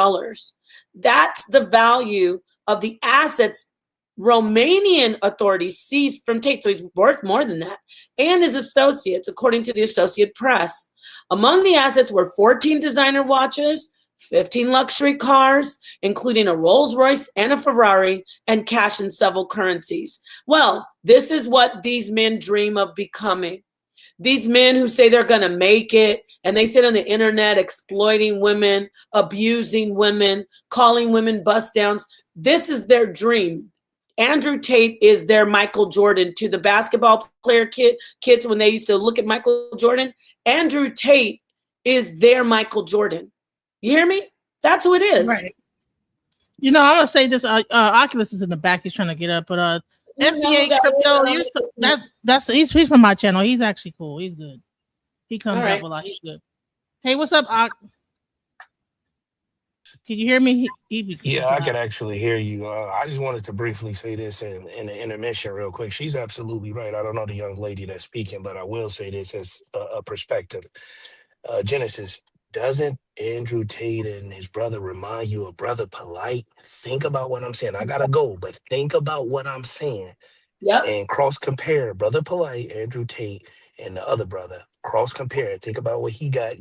That's the value of the assets Romanian authorities seized from Tate. So he's worth more than that. And his associates, according to the Associated Press. Among the assets were 14 designer watches, 15 luxury cars, including a Rolls Royce and a Ferrari, and cash in several currencies. Well, this is what these men dream of becoming. These men who say they're going to make it, and they sit on the internet exploiting women, abusing women, calling women bust downs. This is their dream. Andrew Tate is their Michael Jordan to the basketball player kids when they used to look at Michael Jordan. Andrew Tate is their Michael Jordan. You hear me? That's who it is. Right. You know, I'm going to say this. Oculus is in the back. He's trying to get up, but FBA crypto. He's from my channel. He's actually cool. He's good. He comes up a lot. He's good. Hey, what's up, Oc? Can you hear me? Yeah, I can actually hear you. I just wanted to briefly say this in the intermission real quick. She's absolutely right. I don't know the young lady that's speaking, but I will say this as a perspective. Genesis, doesn't Andrew Tate and his brother remind you of Brother Polite? Think about what I'm saying. I gotta go, but think about what I'm saying. Yep. And cross compare Brother Polite, Andrew Tate, and the other brother. Cross compare. Think about what he got,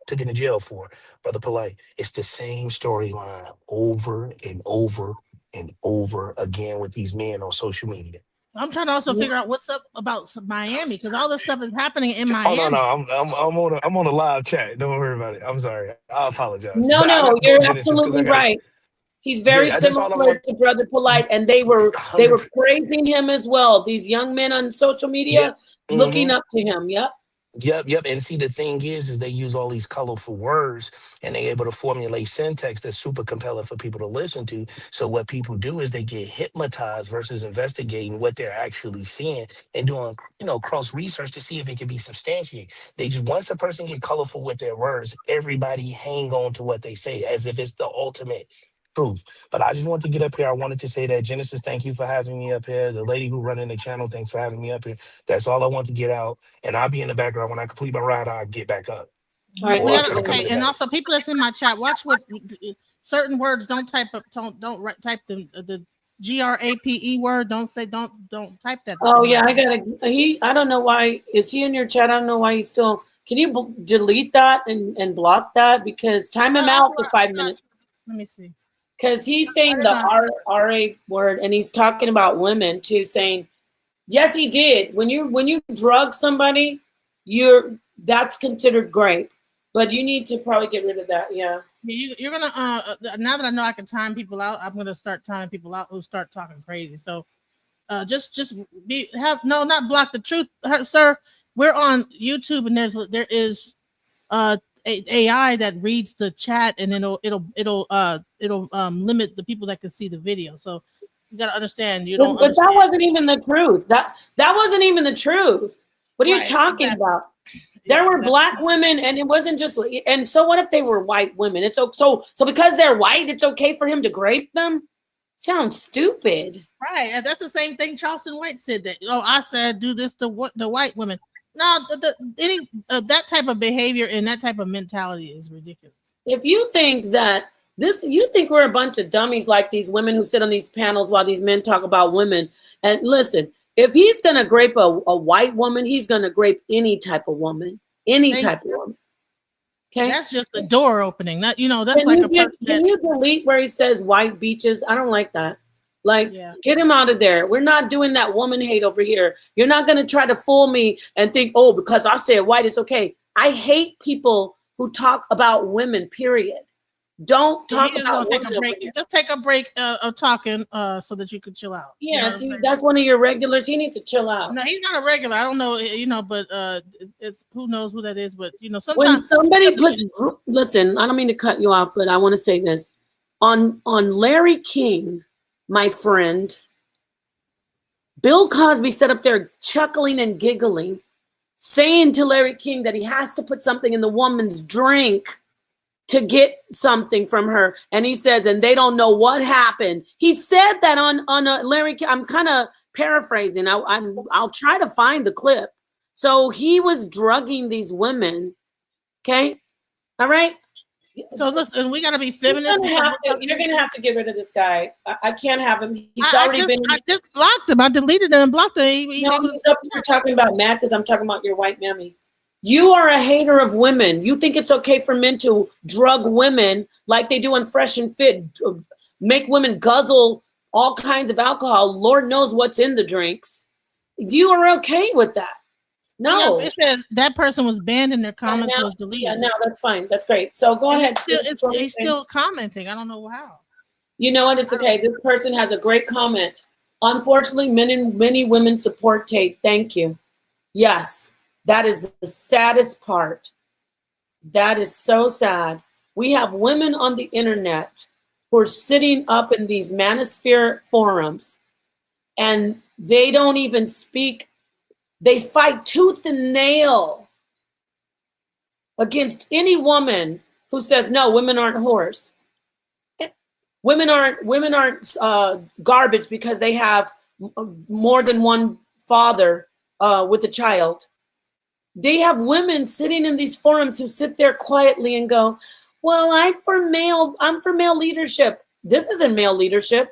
taken to jail for. Brother Polite. It's the same storyline over and over and over again with these men on social media. I'm trying to also figure out what's up about Miami, because all this stuff is happening in Miami. Oh no, I'm on a live chat. Don't worry about it. I'm sorry. I apologize. No, you're absolutely right. He's very similar to Brother Polite, and they were praising him as well. These young men on social media looking up to him. Yep. And see, the thing is they use all these colorful words and they're able to formulate syntax that's super compelling for people to listen to. So what people do is they get hypnotized versus investigating what they're actually seeing and doing, cross research to see if it can be substantiated. Once a person get colorful with their words, everybody hang on to what they say as if it's the ultimate truth. But I just wanted to get up here. I wanted to say that Genesis, thank you for having me up here. The lady who running the channel, thanks for having me up here. That's all I want to get out. And I'll be in the background. When I complete my ride, I'll get back up. All right. Okay. And also, people that's in my chat, watch what certain words. Don't type up. Don't type the GRAPE word. Don't type that. Oh yeah, I don't know why. Is he in your chat? I don't know why he's still. Can you delete that and block that? Because time him out for 5 minutes. Let me see. Because he's saying the RA word, and he's talking about women too, saying, yes, he did. When you drug somebody, that's considered grape. But you need to probably get rid of that. Yeah. You're gonna now that I know I can time people out, I'm gonna start timing people out who start talking crazy. So just not block the truth, sir. We're on YouTube, and there is AI that reads the chat, and it'll limit the people that can see the video. So you got to understand. But that wasn't even the truth. That wasn't even the truth. What are you talking about? There were black women, and it wasn't just. And so, what if they were white women? It's so because they're white, it's okay for him to grape them. Sounds stupid, right? And that's the same thing Charleston White said. That I said do this to the white women. No, that type of behavior and that type of mentality is ridiculous. If you think that you think we're a bunch of dummies like these women who sit on these panels while these men talk about women. And listen, if he's gonna grape a white woman, he's gonna grape any type of woman, type of woman. Okay, that's just the door opening. That that's like Can you delete where he says white beaches? I don't like that. Like, get him out of there. We're not doing that woman hate over here. You're not gonna try to fool me and think, oh, because I said white, it's okay. I hate people who talk about women. Period. Don't talk about women. Just take a break of talking so that you can chill out. Yeah, that's one of your regulars. He needs to chill out. No, he's not a regular. I don't know, but it's who knows who that is. But sometimes when somebody listen, I don't mean to cut you off, but I want to say this on Larry King, my friend. Bill Cosby sat up there chuckling and giggling, saying to Larry King that he has to put something in the woman's drink to get something from her. And he says, and they don't know what happened. He said that on Larry King. I'm kind of paraphrasing. I'll try to find the clip. So he was drugging these women. Okay. All right. So listen, we got to be feminist. You're gonna have to get rid of this guy. I can't have him. He's I just blocked him. I deleted him and blocked him. You're talking about Matt because I'm talking about your white mammy. You are a hater of women. You think it's okay for men to drug women like they do in Fresh and Fit, make women guzzle all kinds of alcohol. Lord knows what's in the drinks. You are okay with that. No. Yeah, it says that person was banned and their comments was deleted. Yeah, no, that's fine. That's great. So go ahead. He's still commenting. I don't know how. You know what? It's okay. This person has a great comment. Unfortunately, many women support Tate. Thank you. Yes. That is the saddest part. That is so sad. We have women on the internet who are sitting up in these Manosphere forums and they don't even speak. They fight tooth and nail against any woman who says, no, women aren't whores. Women aren't garbage because they have more than one father with a child. They have women sitting in these forums who sit there quietly and go, well, I'm for male leadership. This isn't male leadership.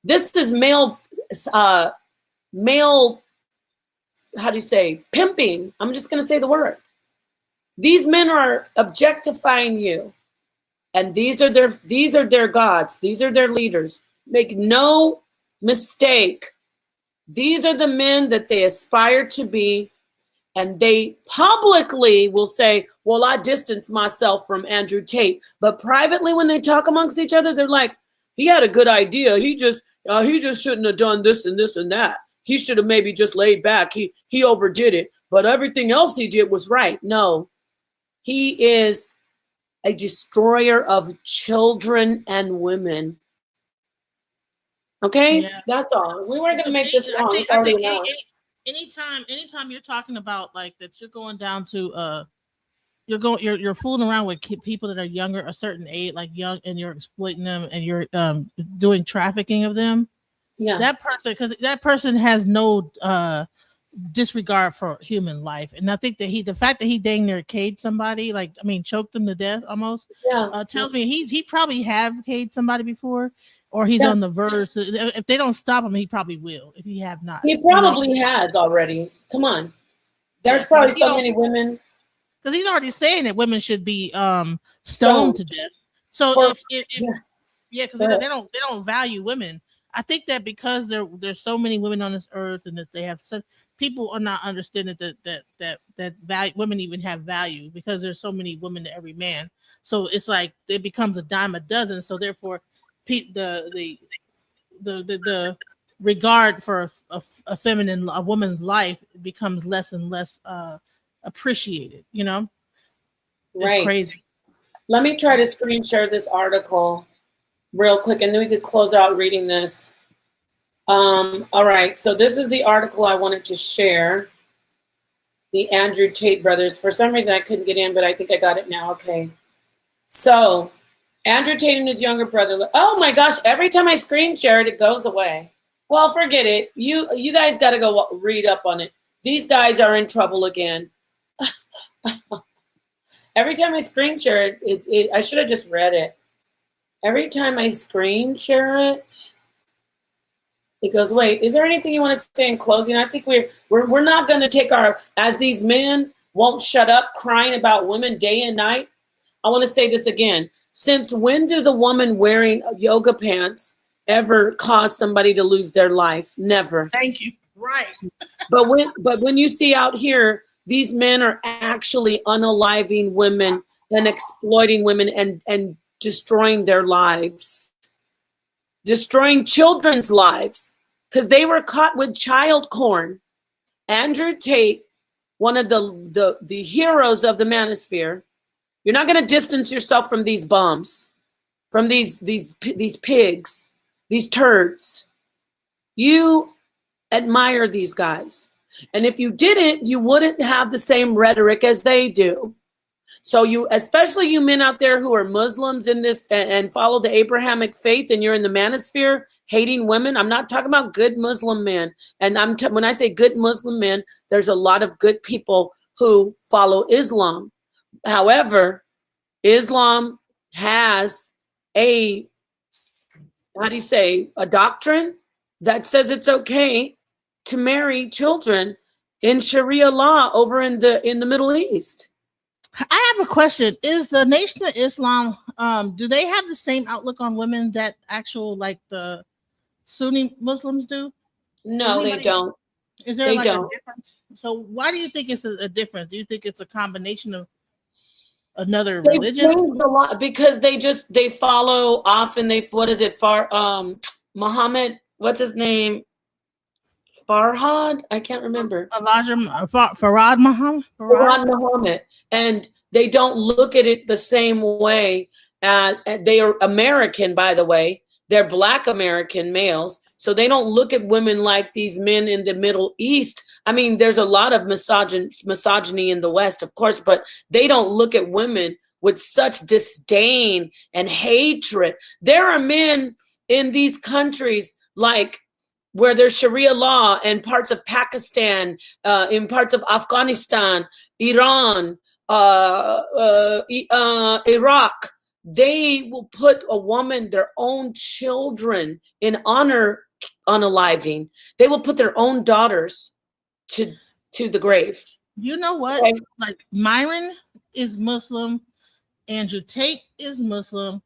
This is male, how do you say, pimping. I'm just going to say the word. These men are objectifying you. And these are their gods. These are their leaders. Make no mistake. These are the men that they aspire to be. And they publicly will say, well, I distance myself from Andrew Tate. But privately, when they talk amongst each other, they're like, he had a good idea. He just shouldn't have done this and this and that. He should have maybe just laid back. He overdid it. But everything else he did was right. No, he is a destroyer of children and women. Okay, yeah. That's all. We weren't going to make this long. Anytime you're talking about like that, you're going down to you're fooling around with people that are younger, a certain age, like young, and you're exploiting them and you're doing trafficking of them. Yeah, that person has no disregard for human life, and I think that the fact that he dang near caged somebody, choked them to death almost, tells me he probably have caged somebody before. Or he's on the verge. If they don't stop him, he probably will. If he have not, he probably has already. Come on, there's probably so many women. Because he's already saying that women should be stoned to death. So because they don't value women. I think that because there's so many women on this earth, and that they have such people are not understanding that value, women even have value because there's so many women to every man. So it's like it becomes a dime a dozen. So therefore, the regard for a woman's life becomes less and less appreciated. It's right. Crazy. Let me try to screen share this article real quick, and then we could close out reading this. All right, so this is the article I wanted to share. The Andrew Tate brothers. For some reason, I couldn't get in, but I think I got it now. Okay. So, Andrew Tate and his younger brother. Oh my gosh! Every time I screen share it, it goes away. Well, forget it. You guys got to go read up on it. These guys are in trouble again. Every time I screen share it, I should have just read it. Every time I screen share it, it goes away. Is there anything you want to say in closing? I think we're not going to take as these men won't shut up crying about women day and night. I want to say this again. Since when does a woman wearing yoga pants ever cause somebody to lose their life? Never. Thank you. Right. But when you see out here, these men are actually unaliving women and exploiting women and destroying their lives, destroying children's lives, because they were caught with child porn. Andrew Tate, one of the heroes of the Manosphere. You're not going to distance yourself from these bums, from these pigs, these turds. You admire these guys. And if you didn't, you wouldn't have the same rhetoric as they do. So especially you men out there who are Muslims in this and follow the Abrahamic faith, and you're in the Manosphere hating women. I'm not talking about good Muslim men. And when I say good Muslim men, there's a lot of good people who follow Islam. However, Islam has a doctrine that says it's okay to marry children in Sharia law over in the Middle East. I have a question. Is the Nation of Islam, do they have the same outlook on women that like the Sunni Muslims do? No, they don't. Is there a difference? So why do you think it's a difference? Do you think it's a combination of another religion? A lot because they follow often. Muhammad, what's his name? Farhad? I can't remember. Farhad Muhammad. Farhad Muhammad. And they don't look at it the same way. They are American, by the way. They're Black American males. So they don't look at women like these men in the Middle East. I mean, there's a lot of misogyny in the West, of course, but they don't look at women with such disdain and hatred. There are men in these countries like where there's Sharia law in parts of Pakistan, in parts of Afghanistan, Iran, Iraq. They will put a woman, their own children, in honor unaliving. They will put their own daughters to the grave. You know what? Okay. Like Myron is Muslim, Andrew Tate is Muslim,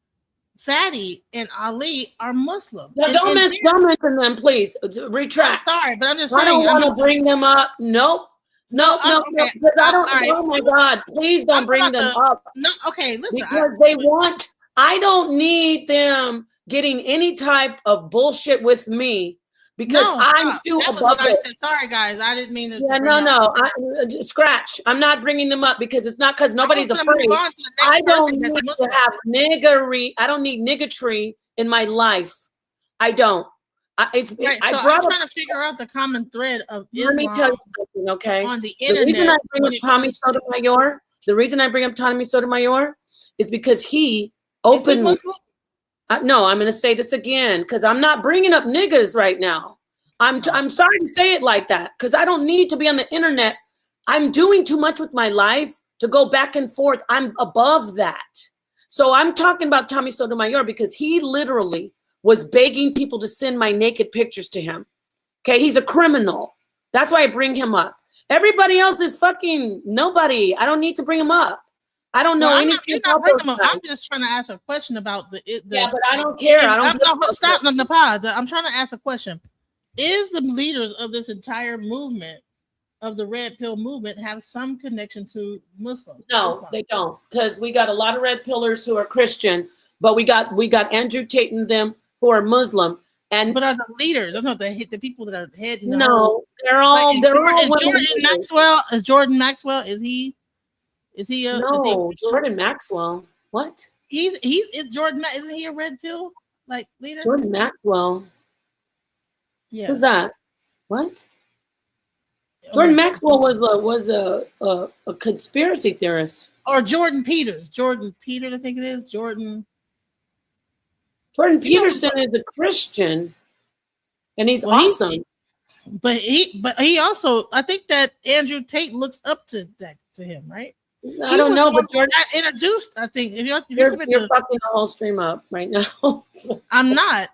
Fatty and Ali are Muslim. No, don't mention them, please. Retract. I'm sorry, but I'm just saying. I don't want to bring them up. Nope. No, okay. Because I don't. Right. Oh my God! Please don't bring them up. No, okay. Listen, because I don't need them getting any type of bullshit with me because I'm too above it. I said. Sorry, guys. I didn't mean to. Yeah, no. Scratch. I'm not bringing them up because it's not because nobody's afraid. I don't need to have niggery. I don't need niggatry in my life. I don't. I'm trying to figure out the common thread of Islam. Let me tell you something, okay? On the internet. The reason I bring up Tommy Sotomayor is because he openly. No, I'm going to say this again because I'm not bringing up niggas right now. I'm sorry to say it like that because I don't need to be on the internet. I'm doing too much with my life to go back and forth. I'm above that. So I'm talking about Tommy Sotomayor because he literally was begging people to send my naked pictures to him. Okay, he's a criminal. That's why I bring him up. Everybody else is fucking nobody. I don't need to bring him up. I don't know anything about those guys. I'm just trying to ask a question about the yeah, but I don't care. Stop on the pod. I'm trying to ask a question. Is the leaders of this entire movement, of the Red Pill movement, have some connection to Muslims? No, they don't. Because we got a lot of Red Pillers who are Christian, but we got Andrew Tate and them who are Muslim. But are the leaders? I'm not the people that are heading. They're all. Is Jordan Maxwell? Is he? Jordan Maxwell. What? Is Jordan? Isn't he a Red Pill leader? Jordan Maxwell. Yeah. Who's that? What? Jordan Maxwell was a conspiracy theorist. Or Jordan Peters. Jordan Peters, I think it is. Jordan Peterson is a Christian, and he's awesome. But he also, I think that Andrew Tate looks up to him, right? I don't know, but Jordan introduced. I think if you're fucking the whole stream up right now. I'm not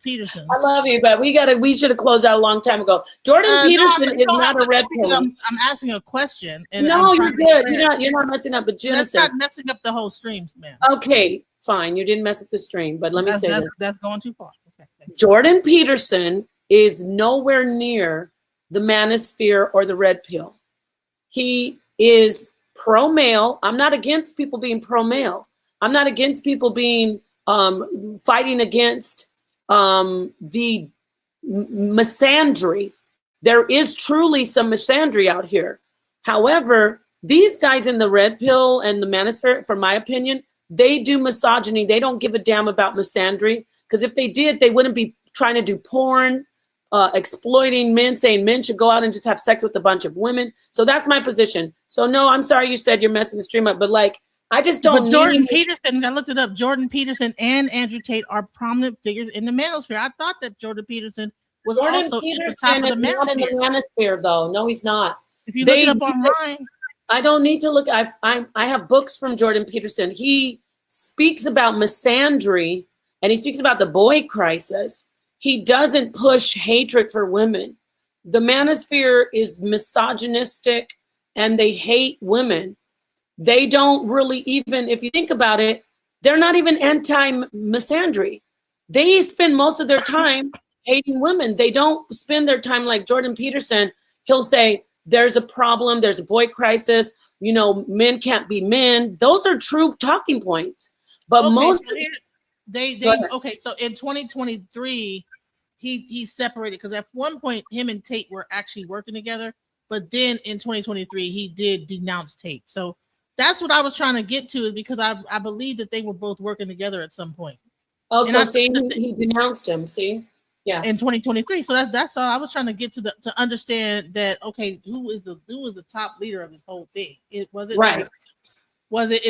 Peterson. I love you, but we should have closed out a long time ago. Jordan Peterson is not a red pill. I'm asking a question. And no, you're good. You're not messing up. But Genesis, that's not messing up the whole streams, man. Okay, fine. You didn't mess up the stream, but let me say this. That's going too far. Okay. Jordan Peterson is nowhere near the Manosphere or the red pill. He is pro-male. I'm not against people being pro-male. I'm not against people being fighting against the misandry. There is truly some misandry out here. However, these guys in the red pill and the Manosphere, for my opinion, they do misogyny. They don't give a damn about misandry, because if they did, they wouldn't be trying to do porn, exploiting men, saying men should go out and just have sex with a bunch of women. So that's my position. So no, I'm sorry you said you're messing the stream up, but like, I just don't. But Jordan Peterson, I looked it up. Jordan Peterson and Andrew Tate are prominent figures in the Manosphere. I thought that Jordan Peterson was also at the top of the Manosphere. Not in the Manosphere, though. No, he's not. If you look it up online, I don't need to look. I have books from Jordan Peterson. He speaks about misandry and he speaks about the boy crisis. He doesn't push hatred for women. The Manosphere is misogynistic and they hate women. They don't really even, if you think about it, they're not even anti-misandry. They spend most of their time hating women. They don't spend their time like Jordan Peterson. He'll say, there's a problem, there's a boy crisis, men can't be men. Those are true talking points. But okay, most so so in 2023, he separated, because at one point him and Tate were actually working together, but then in 2023 he did denounce Tate. So that's what I was trying to get to, is because I believe that they were both working together at some point. Oh, so see, he denounced him. See, yeah, in 2023. So that's all I was trying to get to understand that. Okay, who is the top leader of this whole thing? Is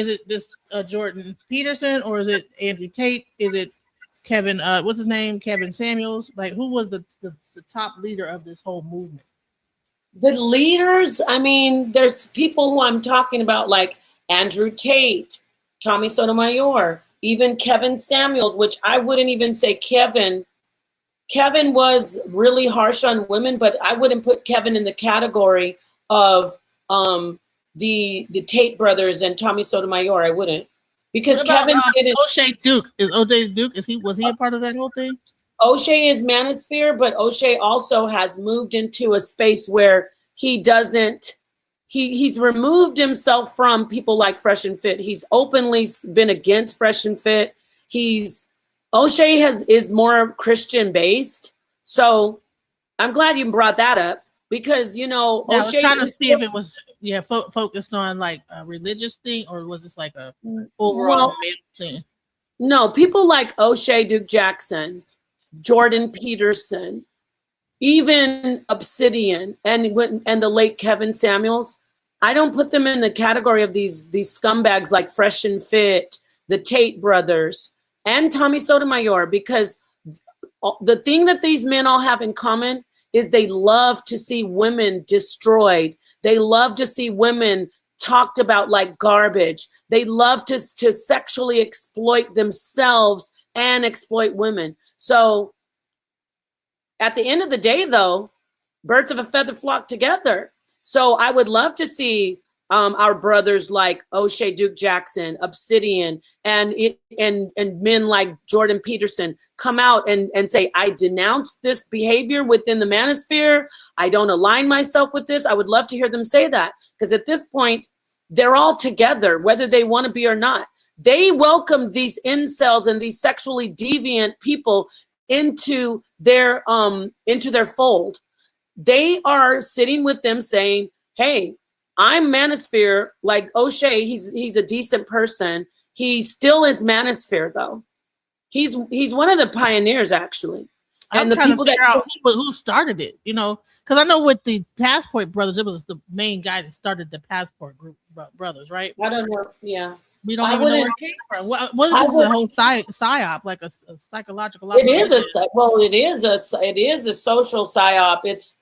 it this Jordan Peterson, or is it Andrew Tate? Is it Kevin? What's his name? Kevin Samuels? Like, who was the top leader of this whole movement? The leaders, I mean, there's people who I'm talking about, like Andrew Tate, Tommy Sotomayor, even Kevin Samuels, which I wouldn't even say Kevin. Kevin was really harsh on women, but I wouldn't put Kevin in the category of the Tate brothers and Tommy Sotomayor. I wouldn't, because Kevin didn't. O'Shea Duke, was he a part of that whole thing? O'Shea is Manosphere, but O'Shea also has moved into a space where he doesn't, he's removed himself from people like Fresh and Fit. He's openly been against Fresh and Fit. O'Shea is more Christian based. So I'm glad you brought that up, because, O'Shea, I was trying to see if it was focused on like a religious thing, or was this like a overall male thing? No, people like O'Shea Duke Jackson, Jordan Peterson, even Obsidian, and the late Kevin Samuels, I don't put them in the category of these scumbags like Fresh and Fit, the Tate brothers, and Tommy Sotomayor, because the thing that these men all have in common is they love to see women destroyed. They love to see women talked about like garbage. They love to sexually exploit themselves and exploit women. So at the end of the day, though, birds of a feather flock together. So I would love to see our brothers like O'Shea Duke Jackson, Obsidian, and men like Jordan Peterson come out and say, I denounce this behavior within the Manosphere. I don't align myself with this. I would love to hear them say that, because at this point, they're all together, whether they want to be or not. They welcome these incels and these sexually deviant people into their fold. They are sitting with them saying, hey, I'm Manosphere, like O'Shea, he's a decent person. He still is Manosphere, though. He's one of the pioneers, actually. I'm trying to figure out who started it, you know, because I know with the Passport Brothers, it was the main guy that started the Passport Group Brothers, right? I don't know. Yeah. We don't even know where it came from. What if this is a whole psyop, like a psychological? It is it is a social psyop. It's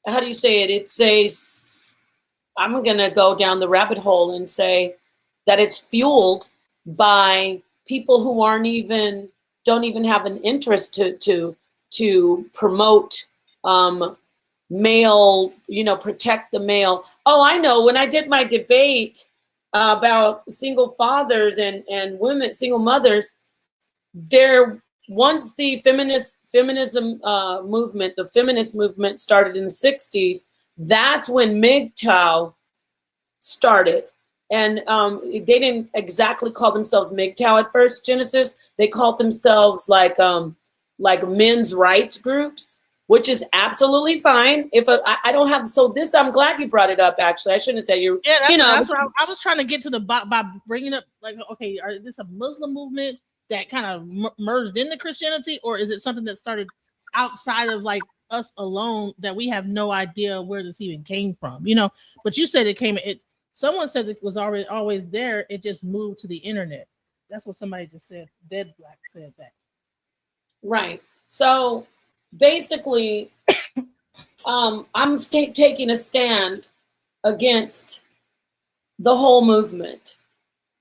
how do you say it? I'm gonna go down the rabbit hole and say that it's fueled by people who don't even have an interest to promote male, protect the male. Oh, I know. When I did my debate about single fathers and women, single mothers, once the feminist movement started in the 60s, that's when MGTOW started. And they didn't exactly call themselves MGTOW at first, Genesis. They called themselves like men's rights groups, which is absolutely fine. I don't have, so this, I'm glad you brought it up. Actually, I shouldn't have said that's what I was trying to get to by bringing up, like, okay, is this a Muslim movement that kind of merged into Christianity, or is it something that started outside of like us alone that we have no idea where this even came from? But you said someone says it was already always there. It just moved to the internet. That's what somebody just said. Dead Black said that. Right. So basically, I'm taking a stand against the whole movement.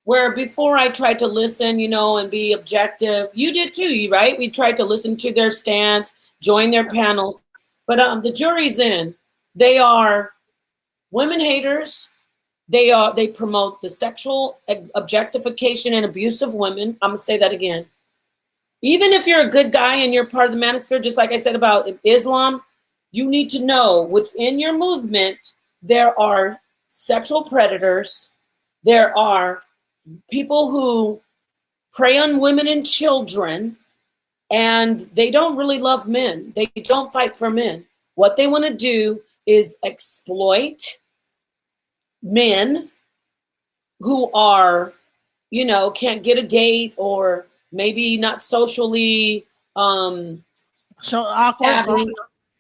Where before I tried to listen, and be objective. You did too, right? We tried to listen to their stance, join their panels. But the jury's in. They are women haters. They promote the sexual objectification and abuse of women. I'm gonna say that again. Even if you're a good guy and you're part of the Manosphere, just like I said about Islam, you need to know within your movement, there are sexual predators. There are people who prey on women and children, and they don't really love men. They don't fight for men. What they want to do is exploit men who are, can't get a date, or maybe not socially so awkward.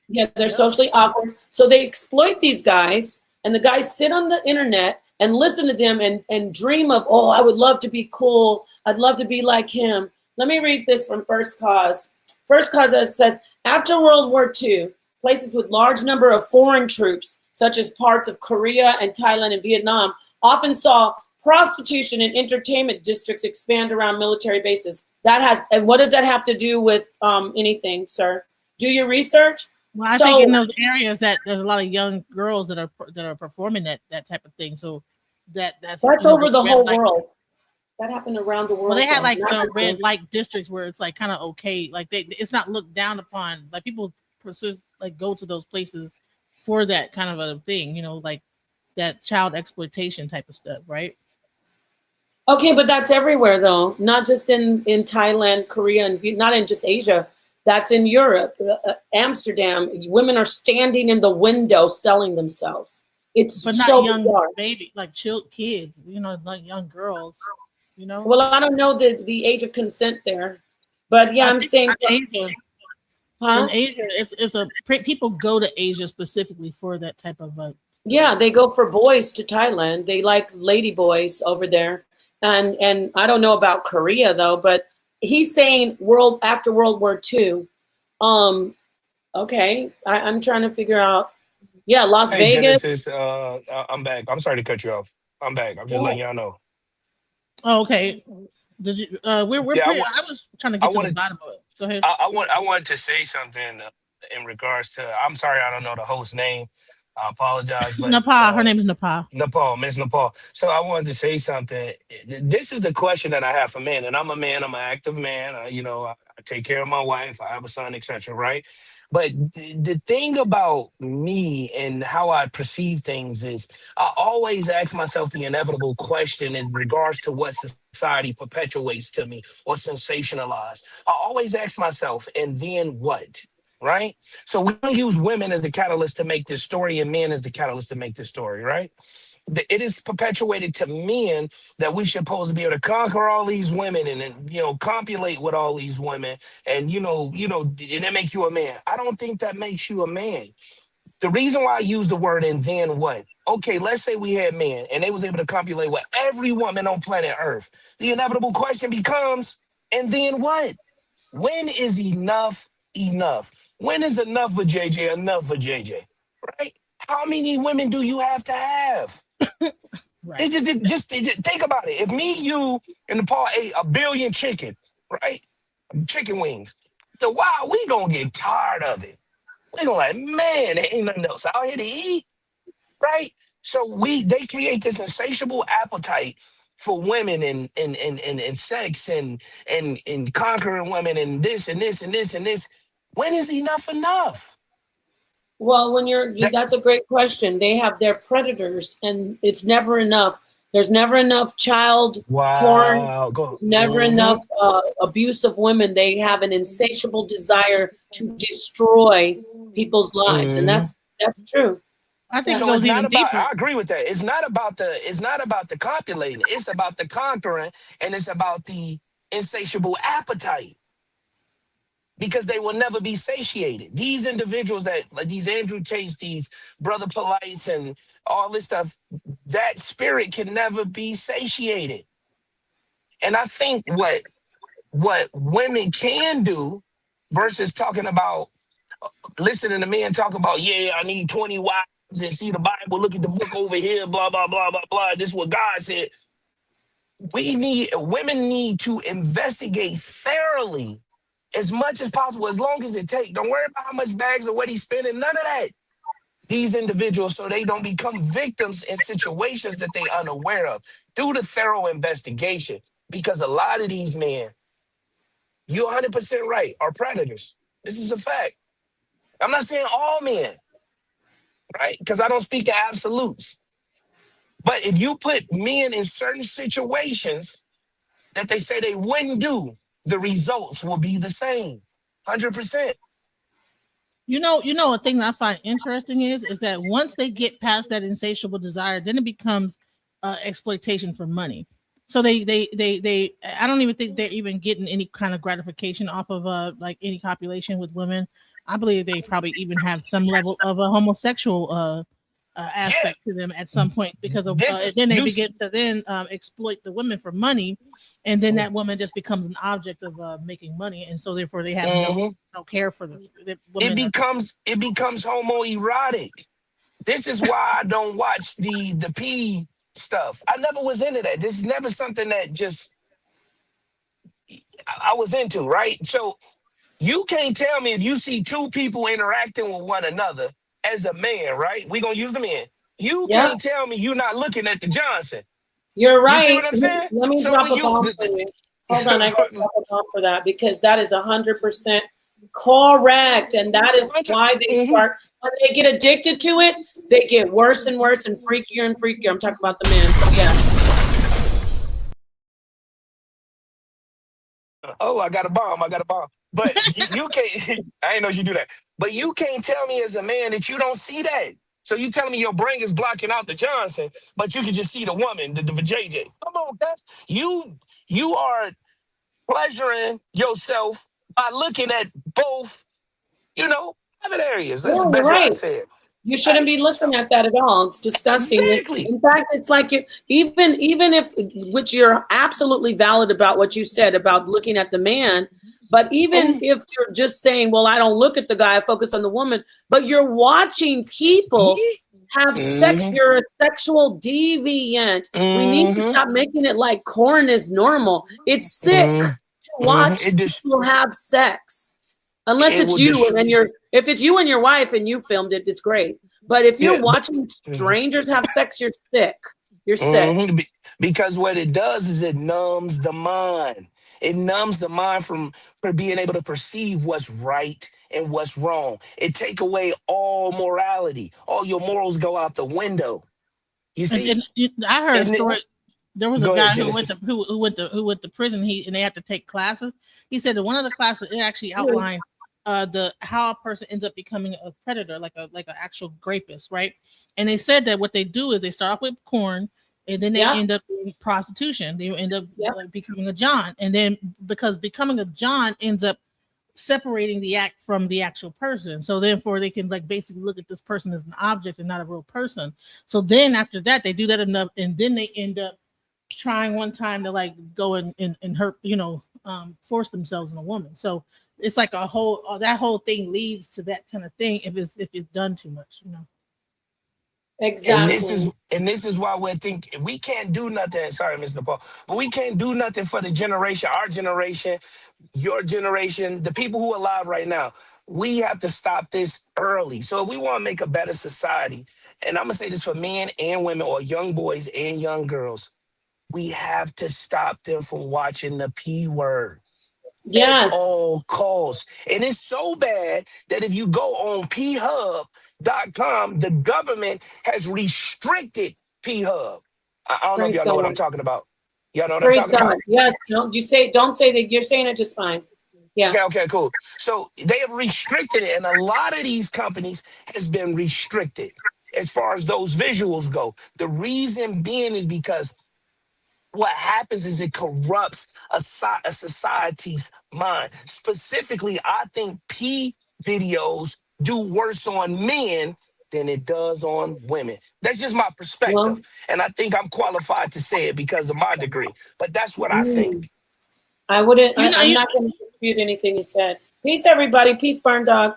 Yeah, they're socially awkward. So they exploit these guys, and the guys sit on the internet and listen to them and dream of, oh, I would love to be cool. I'd love to be like him. Let me read this from First Cause. First Cause says, after World War II, places with large number of foreign troops, such as parts of Korea and Thailand and Vietnam, often saw prostitution and entertainment districts expand around military bases. And what does that have to do with anything, sir? Do your research. Well, I think in those areas that there's a lot of young girls that are performing that type of thing. So that's over the whole world. That happened around the world. Well, they had like the red light districts where it's like kind of okay, like it's not looked down upon. Like people go to those places for that kind of a thing, like that child exploitation type of stuff, right? Okay, but that's everywhere though, not just in Thailand, Korea, and not in just Asia. That's in Europe, Amsterdam. Women are standing in the window selling themselves. It's but not so young bizarre. Baby, like kids, like young girls, Well, I don't know the age of consent there, but yeah, I'm saying. Asia, in Asia, people go to Asia specifically for that type of. Yeah, they go for boys to Thailand. They like lady boys over there, and I don't know about Korea though, but. He's saying after World War II. Okay, I'm trying to figure out. Yeah, Las Vegas. Genesis, I'm back. I'm sorry to cut you off. I'm back. I'm just letting y'all know. Oh, okay. Did you? I was trying to get to the bottom of it. Go ahead. I wanted to say something in regards to. I'm sorry, I don't know the host's name. I apologize. But, Nepal. Her name is Nepal. Miss Nepal. So I wanted to say something. This is the question that I have for men, and I'm a man. I'm an active man. I take care of my wife. I have a son, etc. Right? But the thing about me and how I perceive things is I always ask myself the inevitable question in regards to what society perpetuates to me or sensationalize. I always ask myself, and then what? Right? So we don't use women as the catalyst to make this story and men as the catalyst to make this story, right? it is perpetuated to men that we should supposed to be able to conquer all these women and copulate with all these women and and that make you a man. I don't think that makes you a man. The reason why I use the word "and then what"? Okay, let's say we had men and they was able to copulate with every woman on planet Earth. The inevitable question becomes, and then what? When is enough enough? When is enough for JJ enough for JJ? Right? How many women do you have to have? Right. Just think about it. If me, you, and Paul ate 1 billion chicken, right? Chicken wings. So wow, we gonna get tired of it. We gonna like, man, there ain't nothing else out here to eat, right? So they create this insatiable appetite for women and sex and conquering women and this and this and this and this. When is enough enough? Well, that's a great question. They have their predators, and it's never enough. There's never enough child porn. Never enough abuse of women. They have an insatiable desire to destroy people's lives, and that's true. I think so. It goes it's not even about. deeper. I agree with that. It's not about the copulating. It's about the conquering, and it's about the insatiable appetite. Because they will never be satiated. These individuals that, like these Andrew Tates, these Brother Polites, and all this stuff, that spirit can never be satiated. And I think what women can do versus talking about, listening to men talk about, yeah, I need 20 wives and see the Bible, look at the book over here, blah, blah, blah, blah, blah. This is what God said. Women need to investigate thoroughly as much as possible, as long as it takes. Don't worry about how much bags or what he's spending, none of that. These individuals, so they don't become victims in situations that they're unaware of. Do the thorough investigation, because a lot of these men, you're 100% right, are predators. This is a fact. I'm not saying all men, right? Because I don't speak to absolutes. But if you put men in certain situations that they say they wouldn't do, the results will be the same, 100%. A thing that I find interesting is that once they get past that insatiable desire, then it becomes exploitation for money. So they I don't even think they're even getting any kind of gratification off of like any copulation with women. I believe they probably even have some level of a homosexual aspect to them at some point, because of then they begin to exploit the women for money, and then that woman just becomes an object of making money, and so therefore they have no care for the women. It becomes homoerotic. This is why I don't watch the P stuff. I never was into that. This is never something that just I was into, right? So you can't tell me if you see two people interacting with one another as a man, right? We're going to use the man. You can't tell me you're not looking at the Johnson. You're right. You see what I'm saying? Let me drop a bomb for you. Hold on, I can drop a bomb for that, because that is 100% correct. And that is why they start, when they get addicted to it, they get worse and worse and freakier and freakier. I'm talking about the men. So yeah. Oh, I got a bomb. But you can't, I didn't know you do that. But you can't tell me as a man that you don't see that. So you telling me your brain is blocking out the Johnson, but you can just see the woman, the JJ. Come on, guys. You are pleasuring yourself by looking at both, private areas. That's the best way I say it. You shouldn't be looking at that at all. It's disgusting. Exactly. In fact, it's like even if, which you're absolutely valid about what you said about looking at the man, but even if you're just saying, well, I don't look at the guy, I focus on the woman, but you're watching people have sex, you're a sexual deviant. We need to stop making it like corn is normal. It's sick to watch people have sex. Unless it's you if it's you and your wife and you filmed it, it's great. But if you're watching strangers have sex, you're sick. You're sick. Because what it does is it numbs the mind. It numbs the mind from being able to perceive what's right and what's wrong. It take away all morality. All your morals go out the window. You see? I heard a story. There was a guy who went to prison. And they had to take classes. He said that one of the classes, it actually outlined how a person ends up becoming a predator, like an actual rapist, right? And they said that what they do is they start off with porn, and then they end up doing prostitution. They end up like becoming a John, and then because becoming a John ends up separating the act from the actual person, so therefore they can like basically look at this person as an object and not a real person. So then after that, they do that enough, and then they end up trying one time to like go and hurt, force themselves on a woman. So it's like a whole that whole thing leads to that kind of thing if it's done too much, Exactly. And this is why we're thinking we can't do nothing. Sorry, Mr. Paul, but we can't do nothing for the generation, our generation, your generation, the people who are alive right now. We have to stop this early. So if we want to make a better society, and I'm gonna say this for men and women, or young boys and young girls, we have to stop them from watching the P word. Yes. At all costs. And it's so bad that if you go on phub.com, the government has restricted phub. I don't know if y'all know what I'm talking about. Y'all know what I'm talking about? Yes. No, don't say that. You're saying it just fine. Yeah. Okay, cool. So they have restricted it, and a lot of these companies has been restricted as far as those visuals go. The reason being is because what happens is it corrupts a society's mind. Specifically, I think P videos do worse on men than it does on women. That's just my perspective. And I think I'm qualified to say it because of my degree. But that's what I think. I'm not going to dispute anything you said. Peace, everybody. Peace, Barn Dog.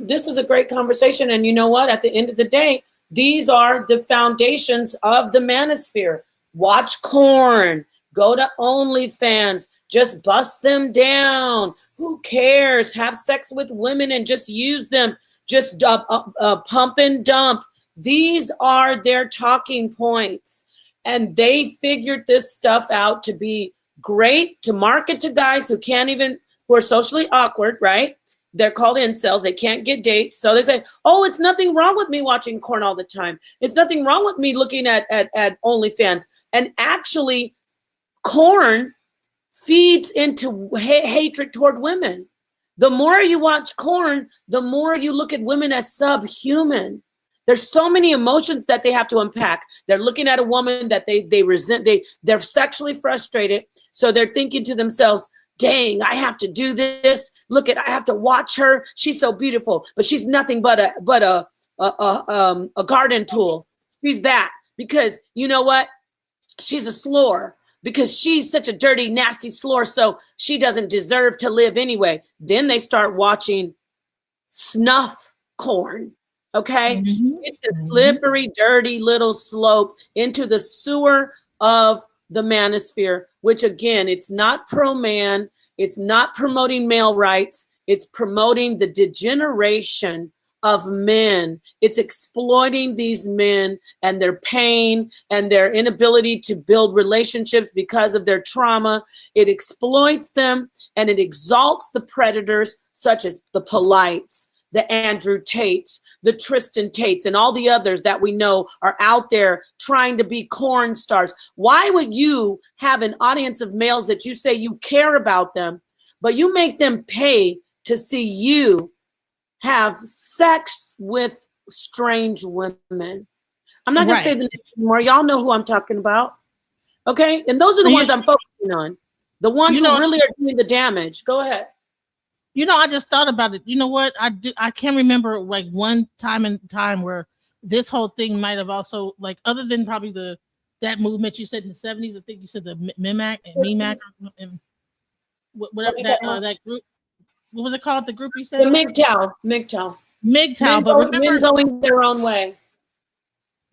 This is a great conversation. And you know what? At the end of the day, these are the foundations of the manosphere. Watch corn, go to OnlyFans, just bust them down. Who cares? Have sex with women and just use them. Just pump and dump. These are their talking points. And they figured this stuff out to be great to market to guys who are socially awkward, right? They're called incels. They can't get dates. So they say, oh, it's nothing wrong with me watching corn all the time. It's nothing wrong with me looking at OnlyFans. And actually, corn feeds into hatred toward women. The more you watch corn, the more you look at women as subhuman. There's so many emotions that they have to unpack. They're looking at a woman that they resent. They're sexually frustrated. So they're thinking to themselves, dang, I have to do this. Look I have to watch her. She's so beautiful, but she's nothing but a garden tool. She's that because you know what? She's a slore because she's such a dirty, nasty slore. So she doesn't deserve to live anyway. Then they start watching snuff corn. Okay. It's a slippery, dirty little slope into the sewer of the manosphere, which again, it's not pro-man. It's not promoting male rights. It's promoting the degeneration of men. It's exploiting these men and their pain and their inability to build relationships because of their trauma. It exploits them and it exalts the predators such as the Polites, the Andrew Tates, the Tristan Tates, and all the others that we know are out there trying to be corn stars. Why would you have an audience of males that you say you care about them, but you make them pay to see you have sex with strange women? I'm not going to say the name anymore. Y'all know who I'm talking about. Okay? And those are the ones I'm focusing on. The ones who really are doing the damage. Go ahead. I just thought about it. You know what? I can't remember like one time where this whole thing might have also like other than probably that movement you said in the 70s. I think you said the MEMAC and whatever that group. What was it called? The group you said? The MGTOW. But remember, men going their own way.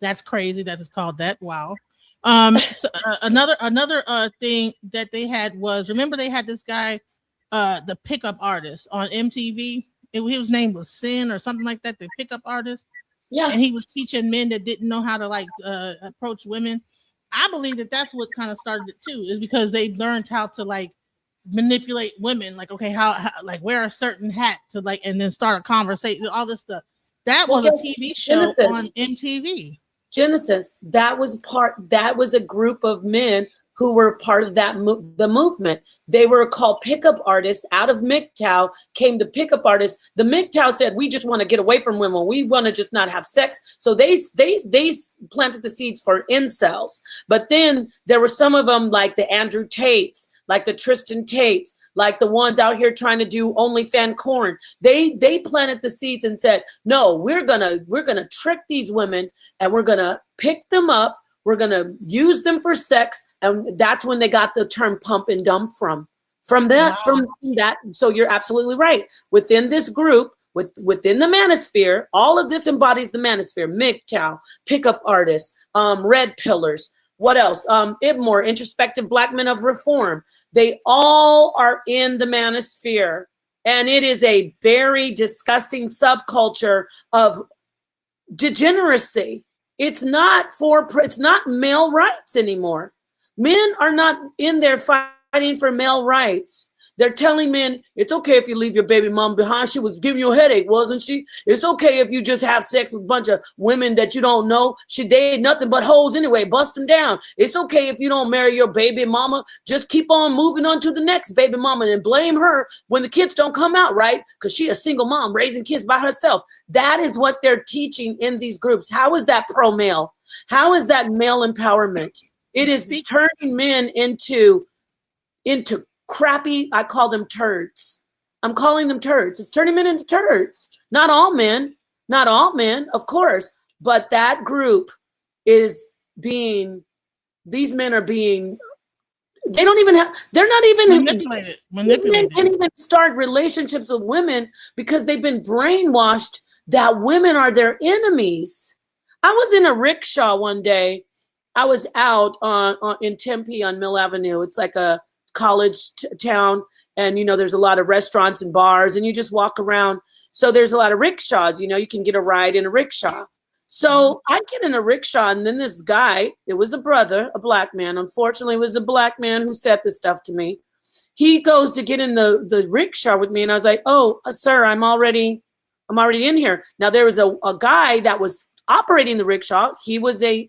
That's crazy. That is called that. Wow. So, another thing that they had was, remember they had this guy, the pickup artist on MTV. His name was Sin or something like that. The pickup artist. Yeah. And he was teaching men that didn't know how to approach women. I believe that that's what kind of started it too, is because they learned how to manipulate women. Like, okay, how wear a certain hat to and then start a conversation, all this stuff. That was a TV show on MTV. Genesis. That was a group of men who were part of that the movement. They were called pickup artists out of MGTOW, came to pickup artists. The MGTOW said, we just want to get away from women. We want to just not have sex. So they planted the seeds for incels. But then there were some of them like the Andrew Tates, like the Tristan Tates, like the ones out here trying to do OnlyFans corn. They planted the seeds and said, no, we're gonna trick these women and we're gonna pick them up. We're gonna use them for sex, and that's when they got the term pump and dump from that. Wow. From that. So you're absolutely right. Within this group, within the manosphere, all of this embodies the manosphere. MGTOW, pickup artists, Redpillers. What else? More introspective Black men of reform. They all are in the manosphere. And it is a very disgusting subculture of degeneracy. It's not male rights anymore. Men are not in there fighting for male rights. They're telling men, it's okay if you leave your baby mom behind. She was giving you a headache, wasn't she? It's okay if you just have sex with a bunch of women that you don't know. They ain't nothing but hoes anyway. Bust them down. It's okay if you don't marry your baby mama. Just keep on moving on to the next baby mama and blame her when the kids don't come out, right? Because she a single mom raising kids by herself. That is what they're teaching in these groups. How is that pro-male? How is that male empowerment? It is turning men into crappy, I call them turds. I'm calling them turds. It's turning men into turds. Not all men, of course, but that group is being, these men are being, they're not even manipulated. Men can't even start relationships with women because they've been brainwashed that women are their enemies. I was in a rickshaw one day. I was out in Tempe on Mill Avenue. It's like a college town, and there's a lot of restaurants and bars, and you just walk around. So there's a lot of rickshaws. You can get a ride in a rickshaw. So I get in a rickshaw, and then this guy, it was a brother, a Black man. Unfortunately, it was a Black man who said this stuff to me. He goes to get in the rickshaw with me, and I was like, "Oh, sir, I'm already in here." Now there was a guy that was operating the rickshaw. He was a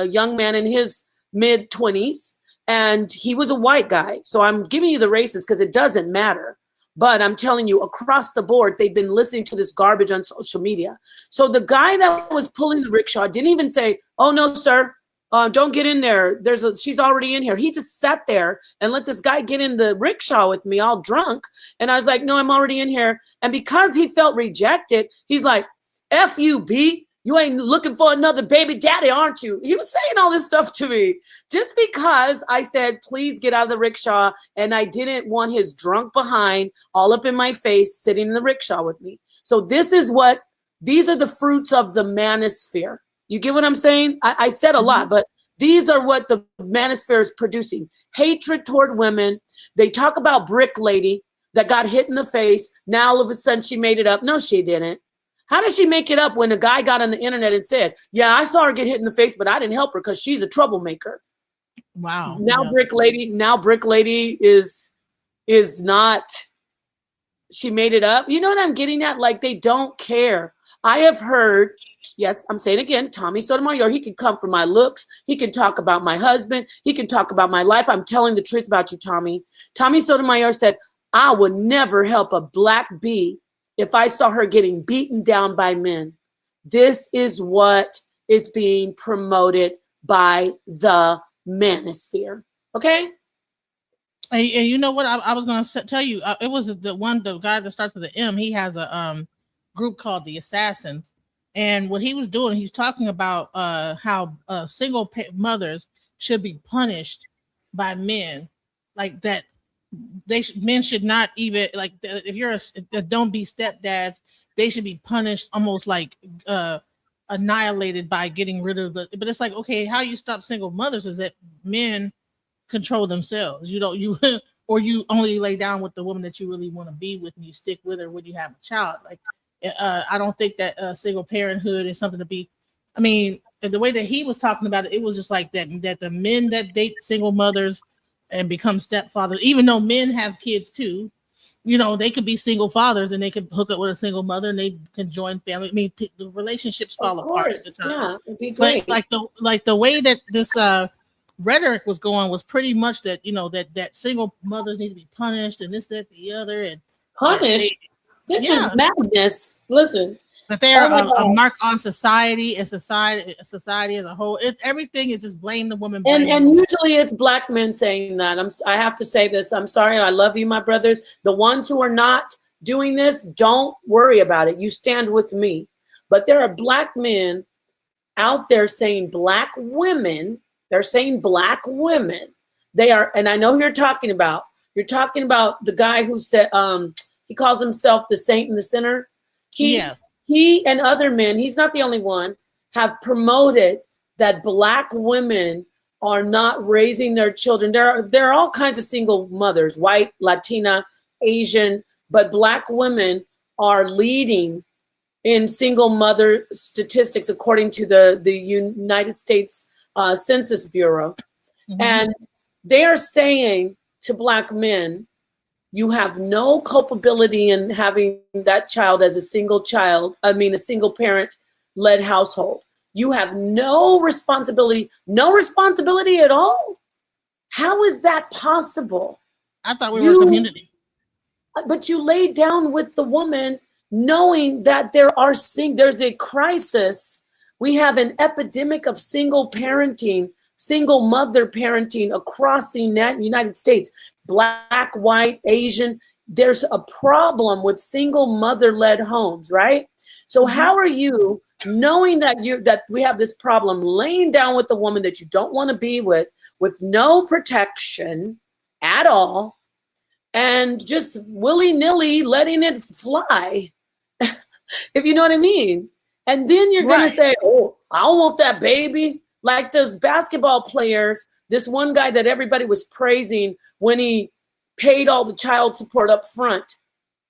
young man in his mid-20s. And he was a white guy. So I'm giving you the races because it doesn't matter. But I'm telling you, across the board, they've been listening to this garbage on social media. So the guy that was pulling the rickshaw didn't even say, "Oh, no, sir, don't get in there. She's already in here." He just sat there and let this guy get in the rickshaw with me all drunk. And I was like, "No, I'm already in here." And because he felt rejected, he's like, "F you, B. You ain't looking for another baby daddy, aren't you?" He was saying all this stuff to me just because I said, "Please get out of the rickshaw." And I didn't want his drunk behind all up in my face sitting in the rickshaw with me. So these are the fruits of the manosphere. You get what I'm saying? I said a lot, but these are what the manosphere is producing. Hatred toward women. They talk about Brick Lady that got hit in the face. Now all of a sudden she made it up. No, she didn't. How does she make it up when a guy got on the internet and said, "Yeah, I saw her get hit in the face, but I didn't help her because she's a troublemaker"? Wow. Now Brick Lady is not, she made it up. You know what I'm getting at? Like, they don't care. I have heard, yes, I'm saying again, Tommy Sotomayor, he can come for my looks. He can talk about my husband. He can talk about my life. I'm telling the truth about you, Tommy. Tommy Sotomayor said, "I would never help a Black bee if I saw her getting beaten down by men." This is what is being promoted by the manosphere. Okay? And you know what? I was going to tell you, it was the guy that starts with the M. He has a group called the Assassins. And what he was doing, he's talking about how single mothers should be punished by men, like that. Men should not even, like, if you're don't be stepdads, they should be punished almost like annihilated by getting rid of but it's like, okay, how you stop single mothers is that men control themselves. You or you only lay down with the woman that you really want to be with, and you stick with her when you have a child. Like, I don't think that single parenthood is something to be, I mean, the way that he was talking about it, it was just like that the men that date single mothers and become stepfathers, even though men have kids too, they could be single fathers and they could hook up with a single mother and they can join family. I mean, the relationships fall apart at the time. Yeah, it'd be great. But like the way that this rhetoric was going was pretty much that, you know, that single mothers need to be punished and this, that, the other, and punished. This is madness. Listen, but they're a mark on society and society as a whole. It's everything is just blame the woman. And usually it's black men saying that. I have to say this. I'm sorry. I love you, my brothers. The ones who are not doing this, don't worry about it. You stand with me. But there are black men out there saying black women. They're saying black women. They are, and I know who you're talking about. You're talking about the guy who said he calls himself the saint and the sinner. He and other men, he's not the only one, have promoted that black women are not raising their children. There are all kinds of single mothers, white, Latina, Asian, but black women are leading in single mother statistics according to the United States Census Bureau. Mm-hmm. And they are saying to black men, you have no culpability in having that child as a single parent led household. You have no responsibility at all. How is that possible? I thought we were a community. But you laid down with the woman knowing that there's a crisis. We have an epidemic of single mother parenting across the United States. Black, white, Asian, there's a problem with single mother-led homes, right? So how are you, knowing that we have this problem, laying down with the woman that you don't want to be with no protection at all, and just willy-nilly letting it fly, if you know what I mean? And then you're going to say, oh, I don't want that baby. Like those basketball players, this one guy that everybody was praising when he paid all the child support up front.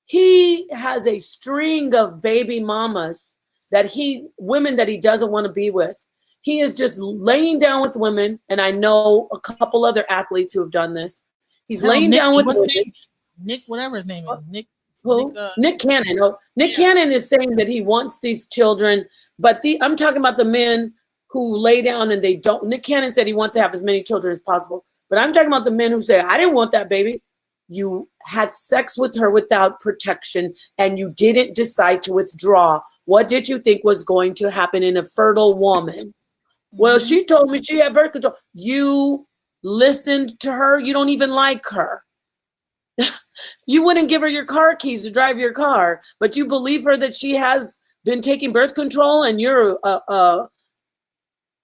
He has a string of baby mamas women that he doesn't want to be with. He is just laying down with women. And I know a couple other athletes who have done this. He's laying down with women. Nick, whatever his name is. Nick. Who? Nick Cannon. Oh, Nick Cannon is saying that he wants these children, but I'm talking about the men who lay down and they don't. Nick Cannon said he wants to have as many children as possible, but I'm talking about the men who say, I didn't want that baby. You had sex with her without protection and you didn't decide to withdraw. What did you think was going to happen in a fertile woman? Well, she told me she had birth control. You listened to her. You don't even like her. You wouldn't give her your car keys to drive your car, but you believe her that she has been taking birth control and you're an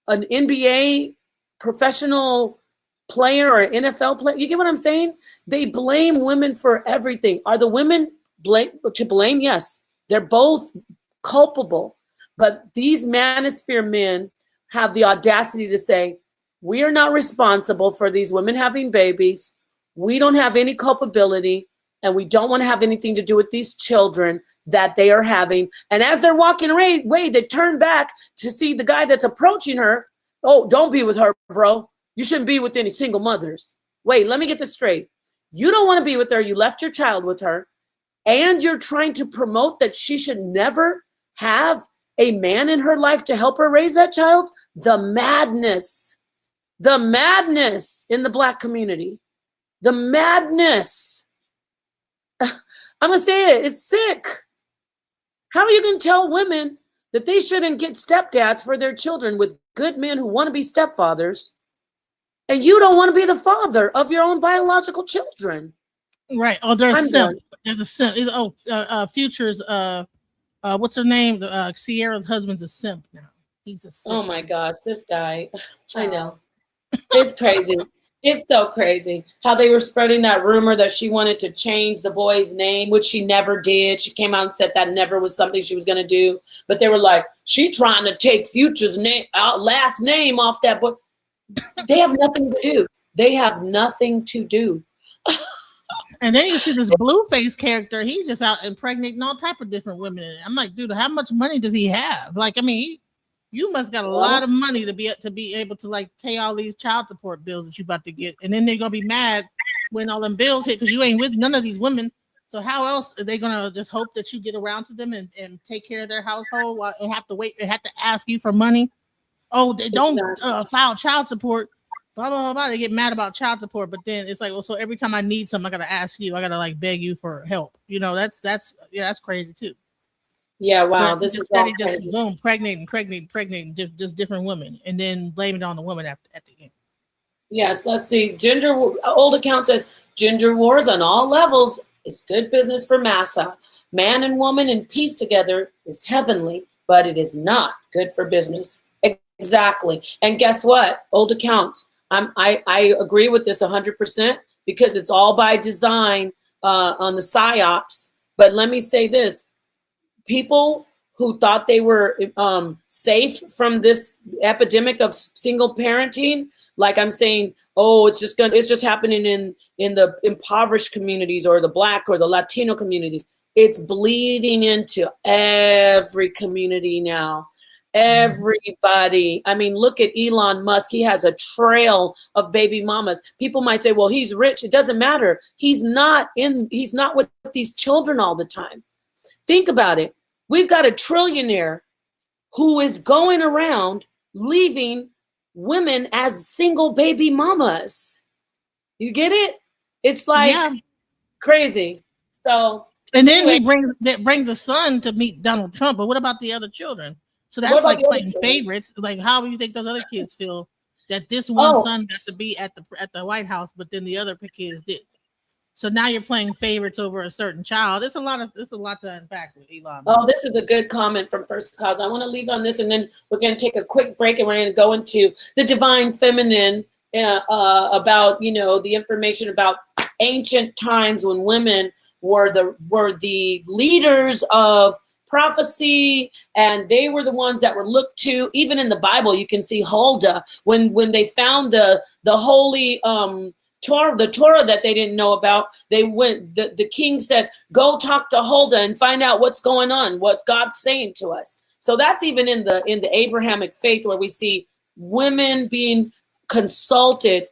NBA professional player or NFL player. You get what I'm saying? They blame women for everything. Are the women to blame? Yes, they're both culpable. But these manosphere men have the audacity to say, we are not responsible for these women having babies. We don't have any culpability, and we don't want to have anything to do with these children that they are having. And as they're walking away, they turn back to see the guy that's approaching her. Oh, don't be with her, bro. You shouldn't be with any single mothers. Wait, let me get this straight. You don't want to be with her. You left your child with her, and you're trying to promote that she should never have a man in her life to help her raise that child. The madness in the Black community. The madness. I'm going to say it. It's sick. How are you going to tell women that they shouldn't get stepdads for their children with good men who want to be stepfathers, and you don't want to be the father of your own biological children? Right. Oh, there's a simp. There's a simp. Future's, what's her name? Sierra's husband's a simp now. He's a simp. Oh my gosh, this guy. I know. It's crazy. It's so crazy how they were spreading that rumor that she wanted to change the boy's name, which she never did. She came out and said that never was something she was going to do. But they were like, she trying to take Future's name, last name off that book. They have nothing to do. They have nothing to do. And then you see this Blueface character. He's just out impregnating all type of different women. I'm like, dude, how much money does he have? Like, I mean, you must got a lot of money to be able to like pay all these child support bills that you about to get, and then they're gonna be mad when all them bills hit because you ain't with none of these women. So how else are they gonna just hope that you get around to them and take care of their household and have to wait? They have to ask you for money. Oh, they don't file child support. blah, blah, blah, blah. They get mad about child support, but then it's like, well, so every time I need something, I got to ask you. I got to like beg you for help. You know, that's crazy too. Yeah, wow. But this is all all just crazy. boom, pregnant, just different women, and then blame it on the woman at the end. Yes, let's see. Old account says gender wars on all levels is good business for massa. Man and woman in peace together is heavenly, but it is not good for business. Exactly. And guess what? Old accounts. I agree with this 100% because it's all by design on the psyops. But let me say this: people who thought they were safe from this epidemic of single parenting, like I'm saying, oh, it's just happening in the impoverished communities or the Black or the Latino communities. It's bleeding into every community now. Everybody. I mean, look at Elon Musk. He has a trail of baby mamas. People might say, well, he's rich. It doesn't matter. He's not with these children all the time. Think about it. We've got a trillionaire who is going around leaving women as single baby mamas. You get it? It's like crazy. So, and then he brings the son to meet Donald Trump. But what about the other children? So that's like playing favorites. Like, how do you think those other kids feel that this one son got to be at the White House, but then the other kids did? So now you're playing favorites over a certain child. It's a lot to unpack with Elon. Oh, this is a good comment from First Cause. I want to leave on this, and then we're going to take a quick break, and we're going to go into the divine feminine about the information about ancient times when women were the leaders of prophecy, and they were the ones that were looked to. Even in the Bible, you can see Huldah when they found the holy Torah, the Torah that they didn't know about. They went. The king said, "Go talk to Huldah and find out what's going on, what's God saying to us." So that's even in the Abrahamic faith where we see women being consulted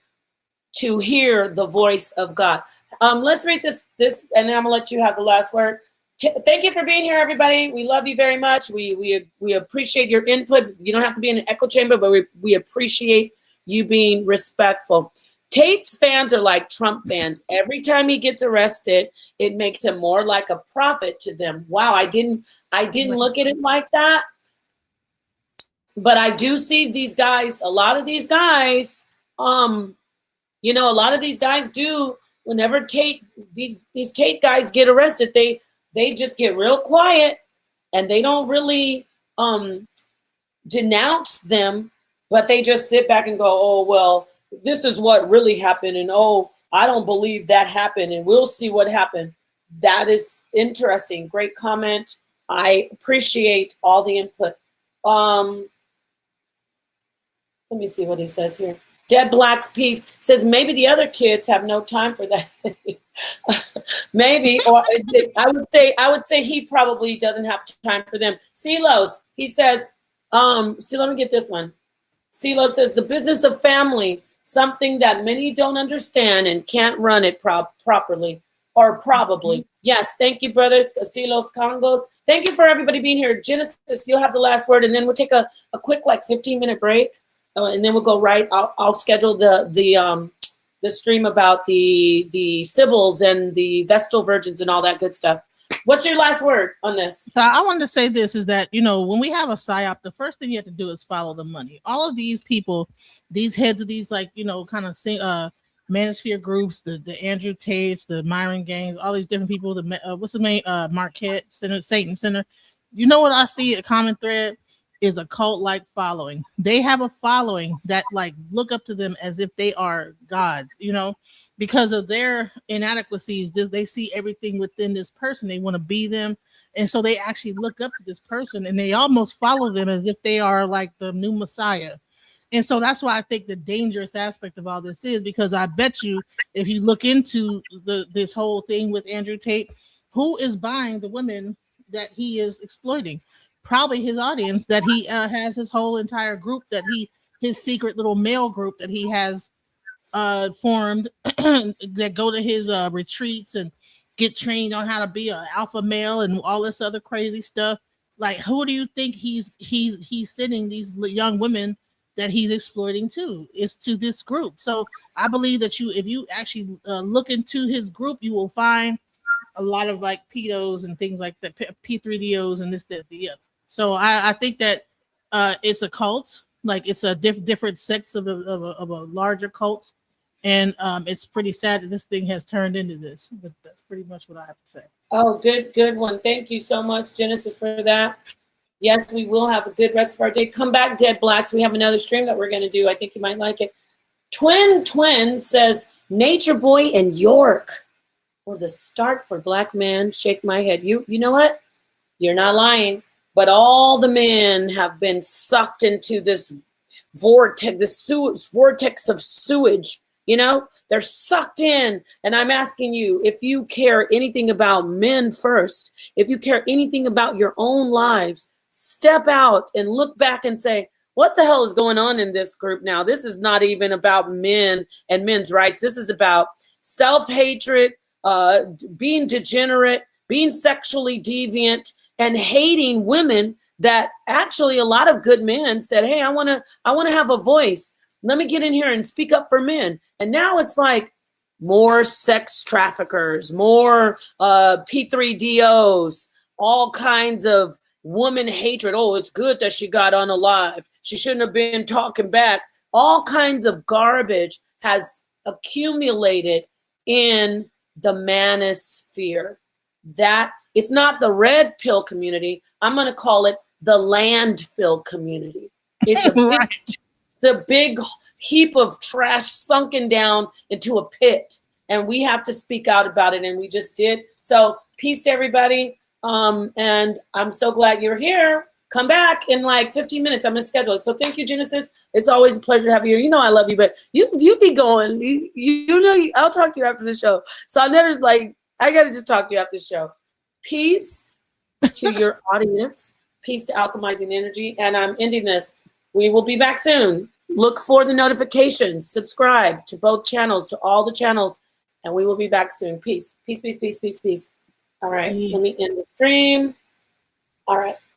to hear the voice of God. Let's read this, and then I'm gonna let you have the last word. Thank you for being here, everybody. We love you very much. We appreciate your input. You don't have to be in an echo chamber, but we appreciate you being respectful. Tate's fans are like Trump fans. Every time he gets arrested, it makes him more like a prophet to them. Wow, I didn't look at it like that. But I do see these guys, a lot of these guys, a lot of these guys do, whenever these Tate guys get arrested, they just get real quiet and they don't really denounce them, but they just sit back and go, oh, well, this is what really happened. And, oh, I don't believe that happened. And we'll see what happened. That is interesting. Great comment. I appreciate all the input. Let me see what he says here. Dead Black's piece says maybe the other kids have no time for that. Maybe, or I would say he probably doesn't have time for them. Silos, he says, let me get this one. Silo says the business of family, something that many don't understand and can't run it properly or probably. Yes, thank you, brother. Silos Congos. Thank you for everybody being here. Genesis, you'll have the last word, and then we'll take a quick 15-minute break. And then we'll go right. I'll schedule the stream about the Sibyls and the Vestal Virgins and all that good stuff. What's your last word on this? So I wanted to say this is that, when we have a psyop, the first thing you have to do is follow the money. All of these people, these heads of these kind of manosphere groups, the Andrew Tates, the Myron Gangs, all these different people, what's the name? Marquette Center, Satan Center. You know what I see? A common thread is a cult-like following. They have a following that look up to them as if they are gods, because of their inadequacies. They see everything within this person. They want to be them. And so they actually look up to this person and they almost follow them as if they are like the new Messiah. And so that's why I think the dangerous aspect of all this is, because I bet you if you look into this whole thing with Andrew Tate, who is buying the women that he is exploiting? Probably his audience that he has his whole entire group his secret little male group that he has formed that go to his retreats and get trained on how to be an alpha male and all this other crazy stuff. Like, who do you think he's sending these young women that he's exploiting too. Is to this group. So I believe that if you actually look into his group, you will find a lot of like pedos and things like that, P3DOs and this, that, the other. So I think that it's a cult, like it's a different sects of a larger cult, and it's pretty sad that this thing has turned into this. But that's pretty much what I have to say. Oh, good one. Thank you so much, Genesis, for that. Yes, we will have a good rest of our day. Come back, Dead Blacks. We have another stream that we're going to do. I think you might like it. Twin says, Nature Boy in York. Well, the start for black man. Shake my head. You know what? You're not lying. But all the men have been sucked into this vortex of sewage. You know, they're sucked in. And I'm asking you, if you care anything about men first, if you care anything about your own lives, step out and look back and say, what the hell is going on in this group now? This is not even about men and men's rights. This is about self-hatred, being degenerate, being sexually deviant, and hating women that actually a lot of good men said, hey, I want to have a voice. Let me get in here and speak up for men. And now it's like more sex traffickers, more P3DOs, all kinds of woman hatred. Oh, it's good that she got unalived. She shouldn't have been talking back. All kinds of garbage has accumulated in the manosphere. That it's not the red pill community. I'm going to call it the landfill community. It's a big heap of trash sunken down into a pit, and we have to speak out about it, and we just did. So peace to everybody. And I'm so glad you're here. Come back in like 15 minutes. I'm gonna schedule it. So thank you, Genesis. It's always a pleasure to have you here. You know I love you, but you be going. You know I'll talk to you after the show. So Annetta's like, I gotta just talk to you after the show. Peace to your audience. Peace to Alchemizing Energy. And I'm ending this. We will be back soon. Look for the notifications. Subscribe to both channels, to all the channels, and we will be back soon. Peace. Peace, peace, peace, peace, peace. All right, let me end the stream. All right.